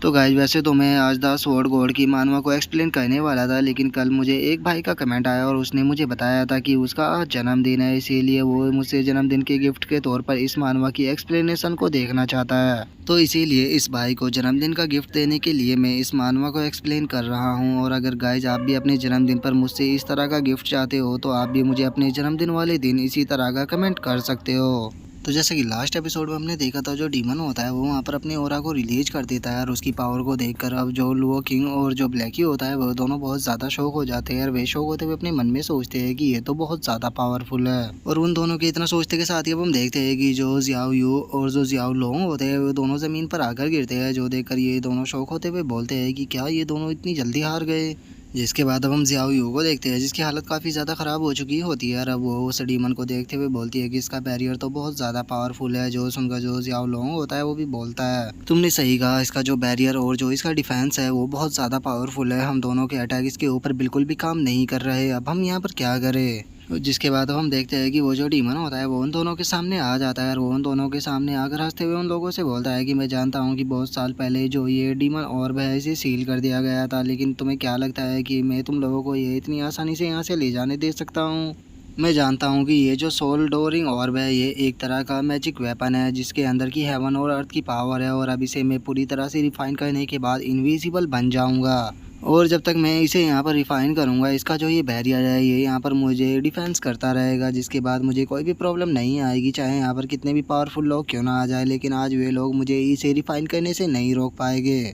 तो गाइस वैसे तो मैं आज द स्वॉर्ड गॉड की मानवा को एक्सप्लेन करने वाला था, लेकिन कल मुझे एक भाई का कमेंट आया और उसने मुझे बताया था कि उसका आज जन्मदिन है, इसीलिए वो मुझसे जन्मदिन के गिफ्ट के तौर पर इस मानवा की एक्सप्लेनेशन को देखना चाहता है। तो इसीलिए इस भाई को जन्मदिन का गिफ्ट देने के लिए मैं इस मानवा को एक्सप्लेन कर रहा हूँ। और अगर गाइज आप भी अपने जन्मदिन पर मुझसे इस तरह का गिफ्ट चाहते हो तो आप भी मुझे अपने जन्मदिन वाले दिन इसी तरह का कमेंट कर सकते हो। तो जैसे कि लास्ट एपिसोड में हमने देखा था, जो डीमन होता है वो वहाँ पर अपनी ऑरा को रिलीज कर देता है और उसकी पावर को देखकर अब जो लुओ किंग और जो ब्लैकी होता है वो दोनों बहुत ज़्यादा शौक हो जाते हैं। और वे शौक होते हुए अपने मन में सोचते हैं कि ये तो बहुत ज़्यादा पावरफुल है। और उन दोनों के इतना सोचते के साथ ही अब हम देखते हैं कि जो जियाओ यू और जो जियाओ लोंग होते हैं वो दोनों ज़मीन पर आकर गिरते हैं, जो देखकर ये दोनों शौक होते हुए बोलते हैं कि क्या ये दोनों इतनी जल्दी हार गए। जिसके बाद अब हम जियाओ यू को देखते हैं, जिसकी हालत काफ़ी ज़्यादा ख़राब हो चुकी होती है। और अब वो उस डीमन को देखते हुए बोलती है कि इसका बैरियर तो बहुत ज़्यादा पावरफुल है। जो सुनकर जो जियाओ लोंग होता है वो भी बोलता है, तुमने सही कहा, इसका जो बैरियर और जो इसका डिफेंस है वो बहुत ज़्यादा पावरफुल है। हम दोनों के अटैक इसके ऊपर बिल्कुल भी काम नहीं कर रहे, अब हम यहाँ पर क्या करें। जिसके बाद अब हम देखते हैं कि वो जो डीमन होता है वो उन दोनों के सामने आ जाता है और वो उन दोनों के सामने आकर हंसते हुए उन लोगों से बोलता है कि मैं जानता हूँ कि बहुत साल पहले जो ये डीमन ऑर्ब है इसे सील कर दिया गया था, लेकिन तुम्हें क्या लगता है कि मैं तुम लोगों को ये इतनी आसानी से यहाँ से ले जाने दे सकता हूँ। मैं जानता हूँ कि ये जो सोल डोरिंग ऑर्ब है ये एक तरह का मैजिक वेपन है जिसके अंदर की हेवन और अर्थ की पावर है, और अब इसे मैं पूरी तरह से रिफाइन करने के बाद इनविजिबल बन जाऊँगा। और जब तक मैं इसे यहाँ पर रिफाइन करूँगा इसका जो ये बैरियर है ये यहाँ पर मुझे डिफेंस करता रहेगा, जिसके बाद मुझे कोई भी प्रॉब्लम नहीं आएगी, चाहे यहाँ पर कितने भी पावरफुल लोग क्यों ना आ जाए। लेकिन आज वे लोग मुझे इसे रिफाइन करने से नहीं रोक पाएंगे।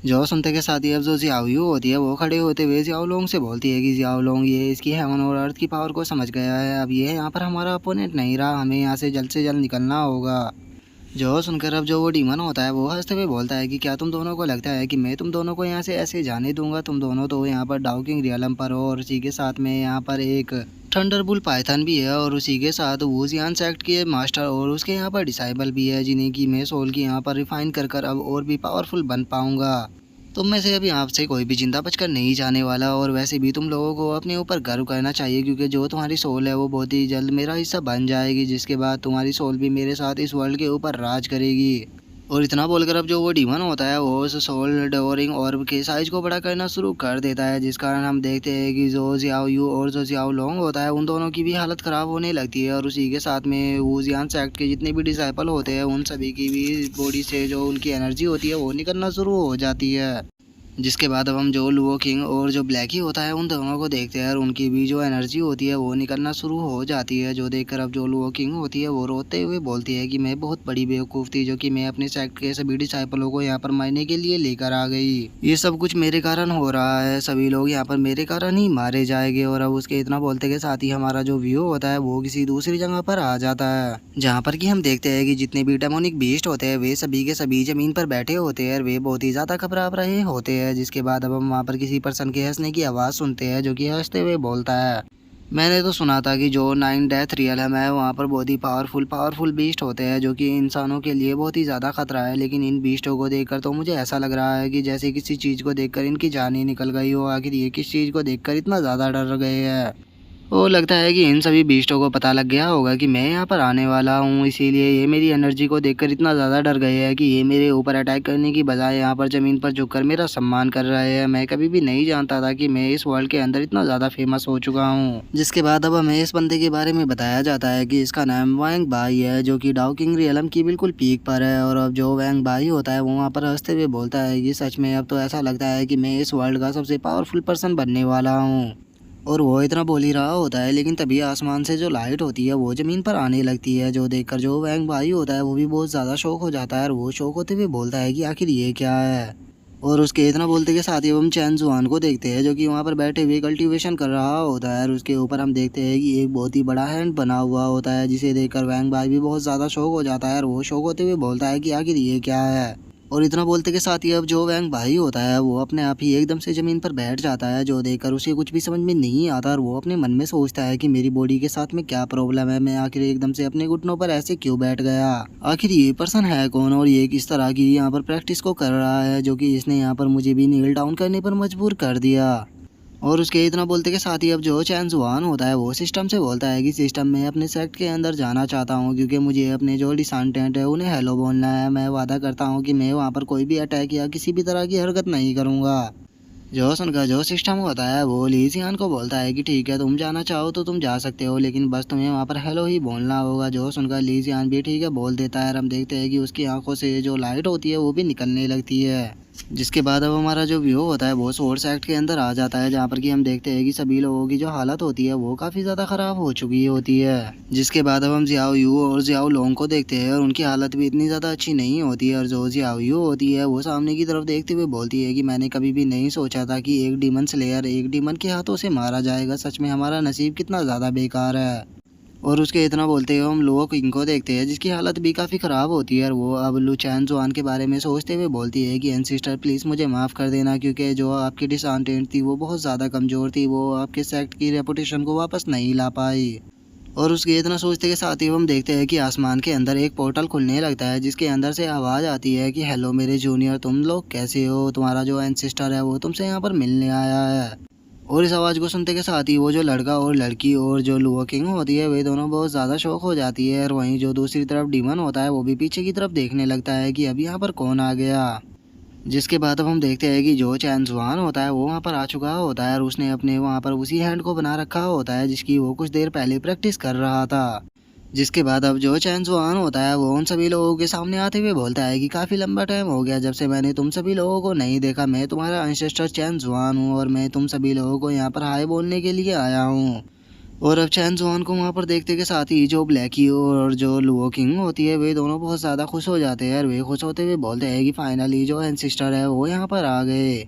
जो सुनते के साथ ही अब जो जियाओयू होती है वो खड़े होते हुए जियाओ लोंग से बोलती है कि जियाओ लोंग ये इसकी हेवन और अर्थ की पावर को समझ गया है, अब ये यहाँ पर हमारा अपोनेंट नहीं रहा, हमें यहाँ से जल्द निकलना होगा। जो सुनकर अब जो वो डीमन होता है वो हंसते हुए बोलता है कि क्या तुम दोनों को लगता है कि मैं तुम दोनों को यहाँ से ऐसे जाने दूंगा। तुम दोनों तो यहाँ पर डाउकिंग रियलम पर हो और उसी के साथ में यहाँ पर एक थंडरबुल पाइथन भी है और उसी के साथ वूजियान सेक्ट के मास्टर और उसके यहाँ पर डिसाइबल भी है, जिन्हें कि मैं सोल की यहाँ पर रिफाइन कर अब और भी पावरफुल बन पाऊंगा। तुम में से अभी आपसे कोई भी जिंदा बचकर नहीं जाने वाला, और वैसे भी तुम लोगों को अपने ऊपर गर्व करना चाहिए क्योंकि जो तुम्हारी सोल है वो बहुत ही जल्द मेरा हिस्सा बन जाएगी, जिसके बाद तुम्हारी सोल भी मेरे साथ इस वर्ल्ड के ऊपर राज करेगी। और इतना बोलकर अब जो वो डीमन होता है वो उस सोल डोरिंग ऑर्ब के साइज को बड़ा करना शुरू कर देता है, जिस कारण हम देखते हैं कि जो जियाओ यू और जो जियाओ लोंग होता है उन दोनों की भी हालत ख़राब होने लगती है। और उसी के साथ में वूजियान सेक्ट के जितने भी डिसाइपल होते हैं उन सभी की भी बॉडी से जो उनकी एनर्जी होती है वो निकलना शुरू हो जाती है। जिसके बाद अब हम जो लुओ किंग और जो ब्लैकी होता है उन दोनों को देखते हैं और उनकी भी जो एनर्जी होती है वो निकलना शुरू हो जाती है, जो देखकर अब जो लुओ किंग होती है वो रोते हुए बोलती है कि मैं बहुत बड़ी बेवकूफ़ थी जो कि मैं अपने सेक्ट के सभी डिसाइपलों को यहाँ पर मारने के लिए लेकर आ गई। ये सब कुछ मेरे कारण हो रहा है, सभी लोग यहाँ पर मेरे कारण ही मारे जाएंगे। और अब उसके इतना बोलते के साथ ही हमारा जो व्यू होता है वो किसी दूसरी जगह पर आ जाता है, जहाँ पर कि हम देखते हैं कि जितने भी डेमोनिक बीस्ट होते हैं वे सभी के सभी जमीन पर बैठे होते हैं और वे बहुत ही ज़्यादा घबरा रहे होते हैं। जिसके बाद अब हम वहाँ पर किसी पर्सन के हंसने की आवाज़ सुनते हैं जो कि हंसते हुए बोलता है, मैंने तो सुना था कि जो 9 डेथ रियल है वहाँ पर बहुत ही पावरफुल बीस्ट होते हैं जो कि इंसानों के लिए बहुत ही ज़्यादा खतरा है, लेकिन इन बीस्टों को देखकर तो मुझे ऐसा लग रहा है कि जैसे किसी चीज़ को देखकर इनकी जान ही निकल गई हो। आखिर ये किस चीज़ को देखकर इतना ज़्यादा डर गए हैं। वो लगता है कि इन सभी बीस्टों को पता लग गया होगा कि मैं यहाँ पर आने वाला हूँ, इसीलिए ये मेरी एनर्जी को देखकर इतना ज़्यादा डर गए हैं कि ये मेरे ऊपर अटैक करने की बजाय यहाँ पर ज़मीन पर झुककर मेरा सम्मान कर रहे हैं। मैं कभी भी नहीं जानता था कि मैं इस वर्ल्ड के अंदर इतना ज़्यादा फेमस हो चुका हूँ। जिसके बाद अब हमें इस बंदे के बारे में बताया जाता है कि इसका नाम वैंग बाई है, जो कि डाउकिंग रियलम की बिल्कुल पीक पर है। और अब जो वैंग बाई होता है वो वहाँ पर हंसते हुए बोलता है कि सच में अब तो ऐसा लगता है कि मैं इस वर्ल्ड का सबसे पावरफुल पर्सन बनने वाला हूँ। और वो इतना बोल ही रहा होता है, लेकिन तभी आसमान से जो लाइट होती है वो ज़मीन पर आने लगती है, जो देखकर जो वैंग भाई होता है वो भी बहुत ज़्यादा शौक हो जाता है और वो शौक होते हुए बोलता है कि आखिर ये क्या है। और उसके इतना बोलते के साथ ही हम चैन जुआन को देखते हैं जो कि वहाँ पर बैठे हुए कल्टीवेशन कर रहा होता है, और उसके ऊपर हम देखते हैं कि एक बहुत ही बड़ा हैंड बना हुआ होता है, जिसे देखकर वैंग भाई भी बहुत ज़्यादा शौक हो जाता है और वो शौक होते हुए बोलता है कि आखिर ये क्या है। और इतना बोलते के साथ ही अब जो वैंग भाई होता है वो अपने आप ही एकदम से ज़मीन पर बैठ जाता है, जो देखकर उसे कुछ भी समझ में नहीं आता और वो अपने मन में सोचता है कि मेरी बॉडी के साथ में क्या प्रॉब्लम है, मैं आखिर एकदम से अपने घुटनों पर ऐसे क्यों बैठ गया, आखिर ये पर्सन है कौन और ये किस तरह की यहाँ पर प्रैक्टिस को कर रहा है, जो कि इसने यहाँ पर मुझे भी नील डाउन करने पर मजबूर कर दिया। और उसके इतना बोलते के साथ ही अब जो चैन जुआन होता है वो सिस्टम से बोलता है कि सिस्टम में अपने सेक्ट के अंदर जाना चाहता हूँ, क्योंकि मुझे अपने जो डिसेंडेंट है उन्हें हेलो बोलना है। मैं वादा करता हूँ कि मैं वहाँ पर कोई भी अटैक या किसी भी तरह की हरकत नहीं करूँगा। जो सुनकर जो सिस्टम होता है वो लीजियान को बोलता है कि ठीक है, तुम जाना चाहो तो तुम जा सकते हो, लेकिन बस तुम्हें वहाँ पर हेलो ही बोलना होगा। जो सुनकर लीजियान भी ठीक है बोल देता है और हम देखते हैं कि उसकी आंखों से जो लाइट होती है वो भी निकलने लगती है। जिसके बाद अब हमारा जो व्यू होता है वो सोर्स एक्ट के अंदर आ जाता है, जहाँ पर कि हम देखते हैं कि सभी लोगों की जो हालत होती है वो काफ़ी ज़्यादा ख़राब हो चुकी होती है। जिसके बाद अब हम जियाओ यू और जियाओ लोंग को देखते हैं और उनकी हालत भी इतनी ज़्यादा अच्छी नहीं होती है। और जो जियाओ यू होती है वो सामने की तरफ देखते हुए बोलती है कि मैंने कभी भी नहीं सोचा था कि एक डीमन स्लेयर एक डीमन के हाथों से मारा जाएगा। सच में हमारा नसीब कितना ज़्यादा बेकार है। और उसके इतना बोलते हुए हम लुओ किंग को देखते हैं, जिसकी हालत भी काफ़ी ख़राब होती है। और वो अब लू चैन जुआन के बारे में सोचते हुए बोलती है कि एनसिस्टर प्लीज़ मुझे माफ़ कर देना, क्योंकि जो आपकी डिसेंडेंट थी वो बहुत ज़्यादा कमज़ोर थी, वो आपके सेक्ट की रेपुटेशन को वापस नहीं ला पाई। और उसके इतना सोचते के साथ ही हम देखते हैं कि आसमान के अंदर एक पोर्टल खुलने लगता है, जिसके अंदर से आवाज़ आती है कि हेलो मेरे जूनियर, तुम लोग कैसे हो? तुम्हारा जो एंसेस्टर है वो तुमसे यहाँ पर मिलने आया है। और इस आवाज़ को सुनते के साथ ही वो जो लड़का और लड़की और जो लुओ किंग होती है वे दोनों बहुत ज़्यादा शौक हो जाती है। और वहीं जो दूसरी तरफ डीमन होता है वो भी पीछे की तरफ देखने लगता है कि अब यहाँ पर कौन आ गया। जिसके बाद अब हम देखते हैं कि जो चैन जुआन होता है वो वहाँ पर आ चुका होता है और उसने अपने वहाँ पर उसी हैंड को बना रखा होता है जिसकी वो कुछ देर पहले प्रैक्टिस कर रहा था। जिसके बाद अब जो चैन जुआन होता है वो उन सभी लोगों के सामने आते हुए बोलता है कि काफ़ी लंबा टाइम हो गया जब से मैंने तुम सभी लोगों को नहीं देखा। मैं तुम्हारा एंसेस्टर चैन जुआन हूँ और मैं तुम सभी लोगों को यहाँ पर हाय बोलने के लिए आया हूँ। और अब चैन जुआन को वहाँ पर देखते के साथ ही जो ब्लैकी और जो लुओ किंग होती है वे दोनों बहुत ज़्यादा खुश हो जाते हैं और वे खुश होते हुए बोलते हैं कि फाइनली जो एंसेस्टर है वो यहाँ पर आ गए।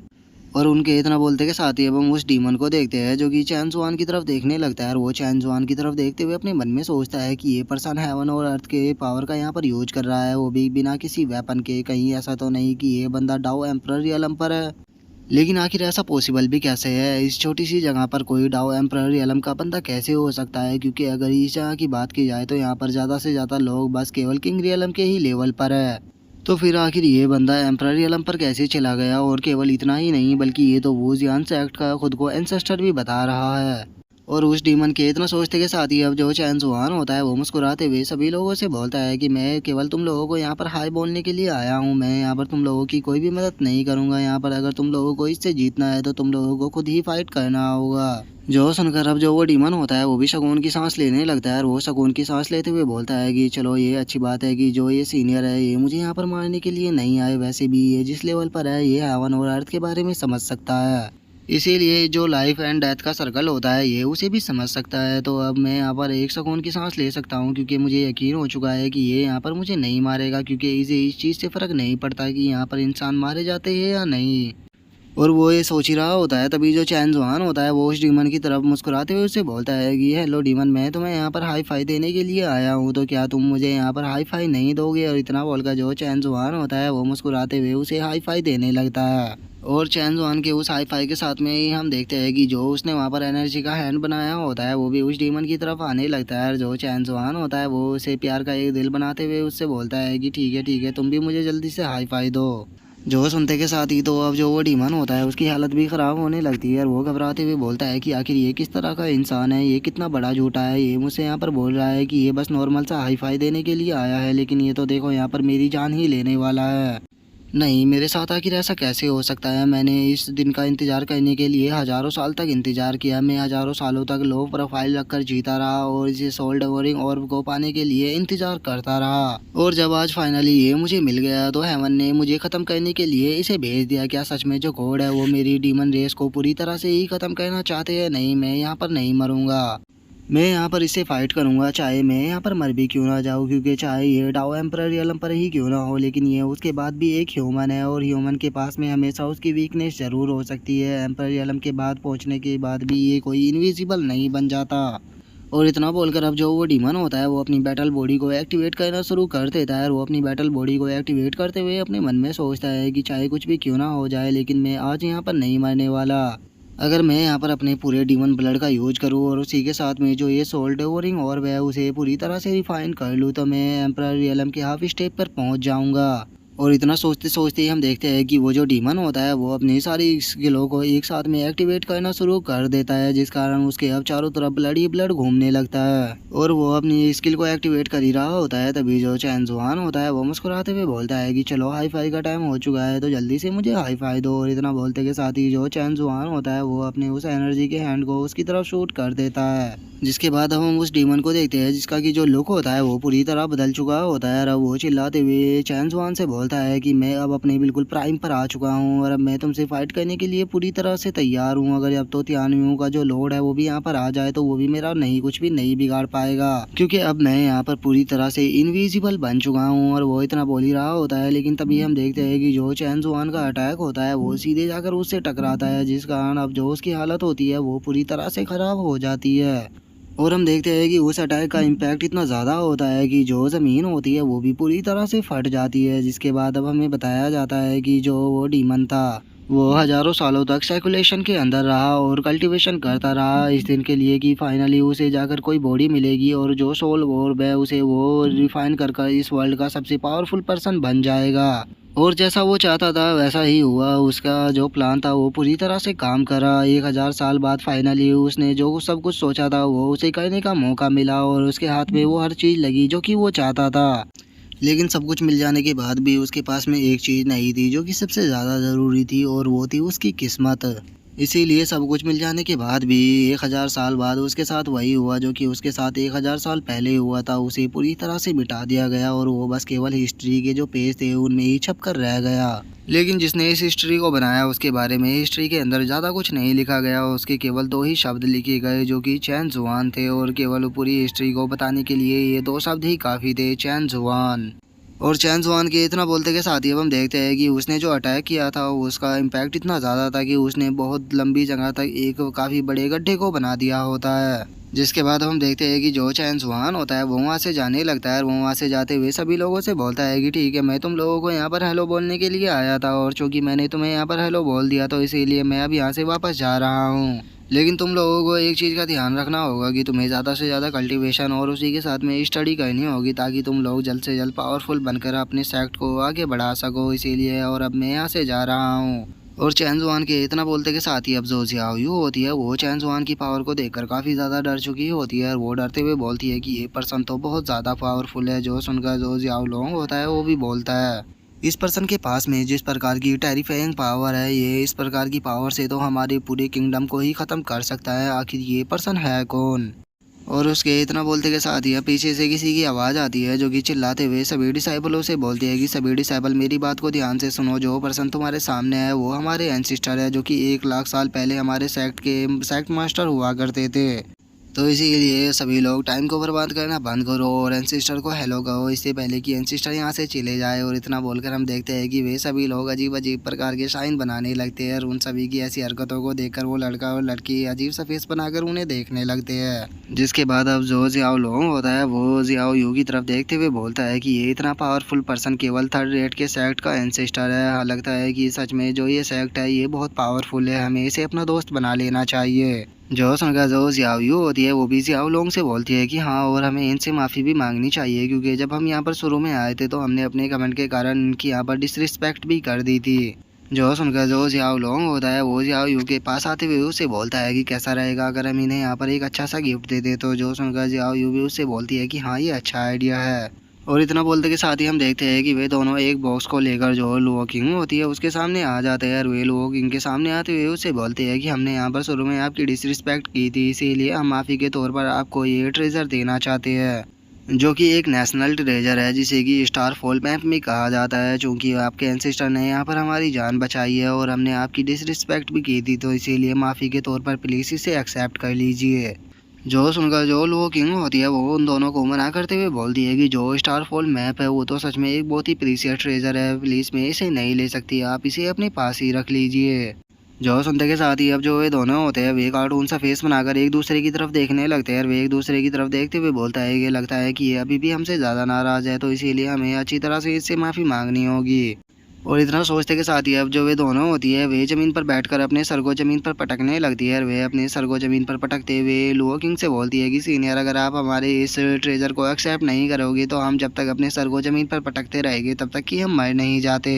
और उनके इतना बोलते के साथ ही अब हम उस डीमन को देखते हैं जो कि चैन जुआन की तरफ देखने लगता है। और वो चैन जुआन की तरफ देखते हुए अपने मन में सोचता है कि ये पर्सन हेवन और अर्थ के पावर का यहाँ पर यूज कर रहा है, वो भी बिना किसी वेपन के। कहीं ऐसा तो नहीं कि ये बंदा डाओ एम्परर रियलम पर है? लेकिन आखिर ऐसा पॉसिबल भी कैसे है? इस छोटी सी जगह पर कोई डाओ एम्परर रियलम का बंदा कैसे हो सकता है? क्योंकि अगर इस जगह की बात की जाए तो यहाँ पर ज़्यादा से ज़्यादा लोग बस केवल किंग रियलम के ही लेवल पर है। तो फिर आखिर ये बंदा एम्परर रियलम पर कैसे चला गया? और केवल इतना ही नहीं बल्कि ये तो वो जियान सेक्ट का खुद को एंसेस्टर भी बता रहा है। और उस डीमन के इतना सोचते के साथ ही अब जो चैन जुआन होता है वो मुस्कुराते हुए सभी लोगों से बोलता है कि मैं केवल तुम लोगों को यहाँ पर हाय बोलने के लिए आया हूँ। मैं यहाँ पर तुम लोगों की कोई भी मदद नहीं करूँगा। यहाँ पर अगर तुम लोगों को इससे जीतना है तो तुम लोगों को खुद ही फाइट करना होगा। जो सुनकर अब जो वो डीमन होता है वो भी सुकून की सांस लेने लगता है और वो सुकून की सांस लेते हुए बोलता है कि चलो ये अच्छी बात है कि जो ये सीनियर है ये मुझे यहाँ पर मारने के लिए नहीं आए। वैसे भी ये जिस लेवल पर है ये हेवन और अर्थ के बारे में समझ सकता है, इसीलिए जो लाइफ एंड डेथ का सर्कल होता है ये उसे भी समझ सकता है। तो अब मैं यहाँ पर एक सुकून की सांस ले सकता हूँ, क्योंकि मुझे यकीन हो चुका है कि ये यहाँ पर मुझे नहीं मारेगा, क्योंकि इसे इस चीज़ से फ़र्क नहीं पड़ता कि यहाँ पर इंसान मारे जाते हैं या नहीं। और वो ये सोच ही रहा होता है तभी जो चैन जुआन होता है वो उस डीमन की तरफ मुस्कुराते हुए उससे बोलता है कि हेलो डीमन, मैं तुम्हें यहाँ पर हाई फाई देने के लिए आया हूँ, तो क्या तुम मुझे यहाँ पर हाई फाई नहीं दोगे? और इतना बोलकर जो चैन जुआन होता है वो मुस्कुराते हुए उसे हाई फाई देने लगता है। और चैन जुआन के उस हाई फाई के साथ में ही हम देखते हैं कि जो उसने वहाँ पर एनर्जी का हैंड बनाया होता है वो भी उस डीमन की तरफ आने लगता है। और जो चैन जुआन होता है वो उसे प्यार का एक दिल बनाते हुए उससे बोलता है कि ठीक है तुम भी मुझे जल्दी से हाई फाई दो। जो सुनते के साथ ही तो अब जो वो डीमन होता है उसकी हालत भी ख़राब होने लगती है और वो घबराते हुए बोलता है कि आखिर ये किस तरह का इंसान है? ये कितना बड़ा झूठा है? ये मुझसे यहाँ पर बोल रहा है कि ये बस नॉर्मल सा हाई फाई देने के लिए आया है, लेकिन ये तो देखो यहाँ पर मेरी जान ही लेने वाला है। नहीं, मेरे साथ आखिर ऐसा कैसे हो सकता है? मैंने इस दिन का इंतज़ार करने के लिए हज़ारों साल तक इंतज़ार किया। मैं हज़ारों सालों तक लो प्रोफाइल रखकर जीता रहा और इसे सोल डेवोरिंग ऑर्ब को पाने के लिए इंतज़ार करता रहा। और जब आज फाइनली ये मुझे मिल गया तो हेवन ने मुझे ख़त्म करने के लिए इसे भेज दिया। क्या सच में जो कोड है वो मेरी डीमन रेस को पूरी तरह से ही ख़त्म करना चाहते हैं? नहीं, मैं यहाँ पर नहीं मरूँगा। मैं यहाँ पर इससे फाइट करूँगा, चाहे मैं यहाँ पर मर भी क्यों ना जाऊँ, क्योंकि चाहे ये डाओ एम्परर रियलम पर ही क्यों ना हो, लेकिन ये उसके बाद भी एक ह्यूमन है और ह्यूमन के पास में हमेशा उसकी वीकनेस ज़रूर हो सकती है। एम्परर रियलम के बाद पहुँचने के बाद भी ये कोई इनविजिबल नहीं बन जाता। और इतना बोलकर अब जो वो डीमन होता है वो अपनी बैटल बॉडी को एक्टिवेट करना शुरू कर देता है। और वो अपनी बैटल बॉडी को एक्टिवेट करते हुए अपने मन में सोचता है कि चाहे कुछ भी क्यों ना हो जाए, लेकिन मैं आज यहाँ पर नहीं मरने वाला। अगर मैं यहाँ पर अपने पूरे डीमन ब्लड का यूज करूँ और उसी के साथ में जो ये सोल डेवोरिंग ऑर्ब है उसे पूरी तरह से रिफाइन कर लूँ तो मैं एम्परर रियलम के हाफ स्टेप पर पहुँच जाऊँगा। और इतना सोचते सोचते ही हम देखते हैं कि वो जो डीमन होता है वो अपनी सारी स्किलों को एक साथ में एक्टिवेट करना शुरू कर देता है, जिस कारण उसके अब चारों तरफ ब्लड ही ब्लड घूमने लगता है। और वो अपनी स्किल को एक्टिवेट कर ही रहा होता है, तभी जो चैन जुआन होता है वो मुस्कुराते हुए बोलता है कि चलो हाई फाई का टाइम हो चुका है, तो जल्दी से मुझे हाई फाई दो। और इतना बोलते के साथ ही जो चैन जुआन होता है वो अपने उस एनर्जी के हैंड को उसकी तरफ शूट कर देता है, जिसके बाद हम उस डीमन को देखते हैं जिसका कि जो लुक होता है वो पूरी तरह बदल चुका होता है। अब वो चिल्लाते हुए चैन जुआन से बोलता है कि मैं अब अपने बिल्कुल प्राइम पर आ चुका हूँ और अब मैं तुमसे फाइट करने के लिए पूरी तरह से तैयार हूँ। अगर अब तो तियानियों का जो लॉर्ड है वो भी यहाँ पर आ जाए तो वो भी मेरा नहीं कुछ भी नहीं बिगाड़ पाएगा, क्योंकि अब मैं यहाँ पर पूरी तरह से इनविजिबल बन चुका हूँ। और वो इतना बोल ही रहा होता है, लेकिन तभी हम देखते हैं कि जो चैन जुआन का अटैक होता है वो सीधे जाकर उससे टकराता है, जिस कारण अब जो उसकी हालत होती है वो पूरी तरह से खराब हो जाती है। और हम देखते हैं कि उस अटैक का इम्पैक्ट इतना ज़्यादा होता है कि जो ज़मीन होती है वो भी पूरी तरह से फट जाती है, जिसके बाद अब हमें बताया जाता है कि जो वो डीमन था वो हजारों सालों तक सर्कुलेशन के अंदर रहा और कल्टीवेशन करता रहा इस दिन के लिए कि फाइनली उसे जाकर कोई बॉडी मिलेगी और जो सोल ऑर्ब है उसे वो रिफाइन कर इस वर्ल्ड का सबसे पावरफुल पर्सन बन जाएगा। और जैसा वो चाहता था वैसा ही हुआ, उसका जो प्लान था वो पूरी तरह से काम करा। 1000 साल बाद फाइनली उसने जो सब कुछ सोचा था वो उसे करने का मौका मिला और उसके हाथ में वो हर चीज़ लगी जो कि वो चाहता था। लेकिन सब कुछ मिल जाने के बाद भी उसके पास में एक चीज़ नहीं थी जो कि सबसे ज़्यादा ज़रूरी थी, और वो थी उसकी किस्मत। इसीलिए सब कुछ मिल जाने के बाद भी 1000 साल बाद उसके साथ वही हुआ जो कि उसके साथ 1000 साल पहले हुआ था, उसे पूरी तरह से मिटा दिया गया और वो बस केवल हिस्ट्री के जो पेज थे उनमें ही छप कर रह गया। लेकिन जिसने इस हिस्ट्री को बनाया उसके बारे में हिस्ट्री के अंदर ज़्यादा कुछ नहीं लिखा गया, उसके केवल 2 ही शब्द लिखे गए जो कि चैन जुआन थे, और केवल पूरी हिस्ट्री को बताने के लिए ये 2 शब्द ही काफ़ी थे, चैन जुआन। और चैन जुआन के इतना बोलते के साथ ही अब हम देखते हैं कि उसने जो अटैक किया था उसका इम्पैक्ट इतना ज़्यादा था कि उसने बहुत लंबी जगह तक एक काफ़ी बड़े गड्ढे को बना दिया होता है, जिसके बाद हम देखते हैं कि जो चैन जुआन होता है वो वहाँ से जाने लगता है और वो वहाँ से जाते हुए सभी लोगों से बोलता है कि ठीक है, मैं तुम लोगों को यहाँ पर हेलो बोलने के लिए आया था और चूँकि मैंने तुम्हें यहाँ पर हेलो बोल दिया तो इसीलिए मैं अब यहाँ से वापस जा रहा हूँ। लेकिन तुम लोगों को एक चीज़ का ध्यान रखना होगा कि तुम्हें ज़्यादा से ज़्यादा कल्टीवेशन और उसी के साथ में स्टडी करनी होगी ताकि तुम लोग जल्द से जल्द पावरफुल बनकर अपने सेक्ट को आगे बढ़ा सको, इसीलिए और अब मैं यहाँ से जा रहा हूँ। और चैन जुआन के इतना बोलते के साथ ही अब जो ज़ियाओयू होती है वो चैन जुआन की पावर को देखकर काफ़ी ज़्यादा डर चुकी होती है और वो डरते हुए बोलती है कि ये पर्सन तो बहुत ज़्यादा पावरफुल है। जो सुनकर जो ज़ियाओ लोंग होता है वो भी बोलता है, इस पर्सन के पास में जिस प्रकार की टेरिफाइंग पावर है, ये इस प्रकार की पावर से तो हमारे पूरे किंगडम को ही ख़त्म कर सकता है, आखिर ये पर्सन है कौन। और उसके इतना बोलते के साथ ही पीछे से किसी की आवाज़ आती है जो कि चिल्लाते हुए सभी डिसाइबलों से बोलती है कि सभी डिसाइबल मेरी बात को ध्यान से सुनो, जो पर्सन तुम्हारे सामने है वो हमारे एंसिस्टर है जो कि 1 लाख साल पहले हमारे सेक्ट मास्टर हुआ करते थे। तो इसीलिए सभी लोग टाइम को बर्बाद करना बंद करो और एंसिस्टर को हेलो कहो इससे पहले कि एंसिस्टर यहाँ से चले जाए। और इतना बोलकर हम देखते हैं कि वे सभी लोग अजीब अजीब प्रकार के साइन बनाने लगते हैं और उन सभी की ऐसी हरकतों को देखकर वो लड़का और लड़की अजीब सा फेस बनाकर उन्हें देखने लगते हैं। जिसके बाद अब जो ज़ियाओ लोंग होता है वो ज़ियाओ यू की तरफ देखते हुए बोलता है कि ये इतना पावरफुल पर्सन केवल 3rd रेट के सेक्ट का एंसिस्टर है। लगता है कि सच में जो ये सेक्ट है ये बहुत पावरफुल है, हमें इसे अपना दोस्त बना लेना चाहिए। जो सुनकर जो ज़ियाओयू होती है वो भी ज़ियाओ लोंग से बोलती है कि हाँ, और हमें इनसे माफ़ी भी मांगनी चाहिए क्योंकि जब हम यहाँ पर शुरू में आए थे तो हमने अपने कमेंट के कारण इनकी यहाँ पर डिसरिस्पेक्ट भी कर दी थी। जो सुनकर जो ज़ियाओ लोंग होता है वो ज़ियाओयू के पास आते हुए उससे बोलता है कि कैसा रहेगा अगर हम इन्हें यहाँ पर एक अच्छा सा गिफ्ट दे दे। तो जो सुनकर ज़ियाओयू भी उससे बोलती है कि हाँ, ये अच्छा आइडिया है। और इतना बोलते के साथ ही हम देखते हैं कि वे दोनों एक बॉक्स को लेकर जो लुओ किंग होती है उसके सामने आ जाते हैं और वे लुओ किंग के सामने आते हुए उससे बोलते हैं कि हमने यहाँ पर शुरू में आपकी डिसरिस्पेक्ट की थी, इसीलिए हम माफ़ी के तौर पर आपको ये ट्रेजर देना चाहते हैं जो कि एक नेशनल ट्रेजर है जिसे कि स्टार फॉल मैप में कहा जाता है। चूँकि आपके एंसेस्टर ने यहाँ पर हमारी जान बचाई है और हमने आपकी डिसरिस्पेक्ट भी की थी, तो इसीलिए माफ़ी के तौर पर प्लीज़ इसे एक्सेप्ट कर लीजिए। जो सुनकर जो लुओ किंग होती है वो उन दोनों को मना करते हुए बोलती है कि जो स्टार फॉल मैप है वो तो सच में एक बहुत ही प्रीशियस ट्रेजर है, प्लीज़ मैं इसे नहीं ले सकती, आप इसे अपने पास ही रख लीजिए। जो सुनते के साथ ही अब जो वे दोनों होते हैं वे कार्टून सा फेस बनाकर एक दूसरे की तरफ देखने लगते हैं और वे एक दूसरे की तरफ देखते हुए बोलता है कि लगता है कि ये अभी भी हमसे ज़्यादा नाराज़ है, तो इसीलिए हमें अच्छी तरह से इससे माफ़ी मांगनी होगी। और इतना सोचते के साथ ही अब जो वे दोनों होती है वे ज़मीन पर बैठकर अपने सर को ज़मीन पर पटकने लगती है। और वे अपने सर को ज़मीन पर पटकते हुए लुओ किंग से बोलती है कि सीनियर, अगर आप हमारे इस ट्रेजर को एक्सेप्ट नहीं करोगे तो हम जब तक अपने सर को ज़मीन पर पटकते रहेंगे तब तक कि हम मर नहीं जाते।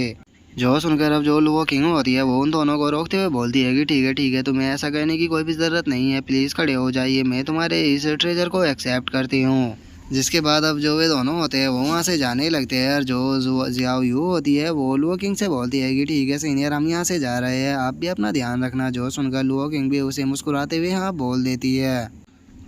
जो सुनकर अब जो लुओ किंग होती है वो उन दोनों को रोकते हुए बोलती है कि ठीक है, तुम्हें ऐसा करने की कोई भी ज़रूरत नहीं है, प्लीज़ खड़े हो जाइए, मैं तुम्हारे इस ट्रेजर को एक्सेप्ट करती हूँ। जिसके बाद अब जो वे दोनों होते हैं वो वहाँ से जाने लगते हैं। और जो जियाओ यू होती है वो लुओ किंग से बोलती है कि ठीक है सीनियर, हम यहाँ से जा रहे हैं, आप भी अपना ध्यान रखना। जो सुनकर लुओ किंग भी उसे मुस्कुराते हुए हाँ बोल देती है।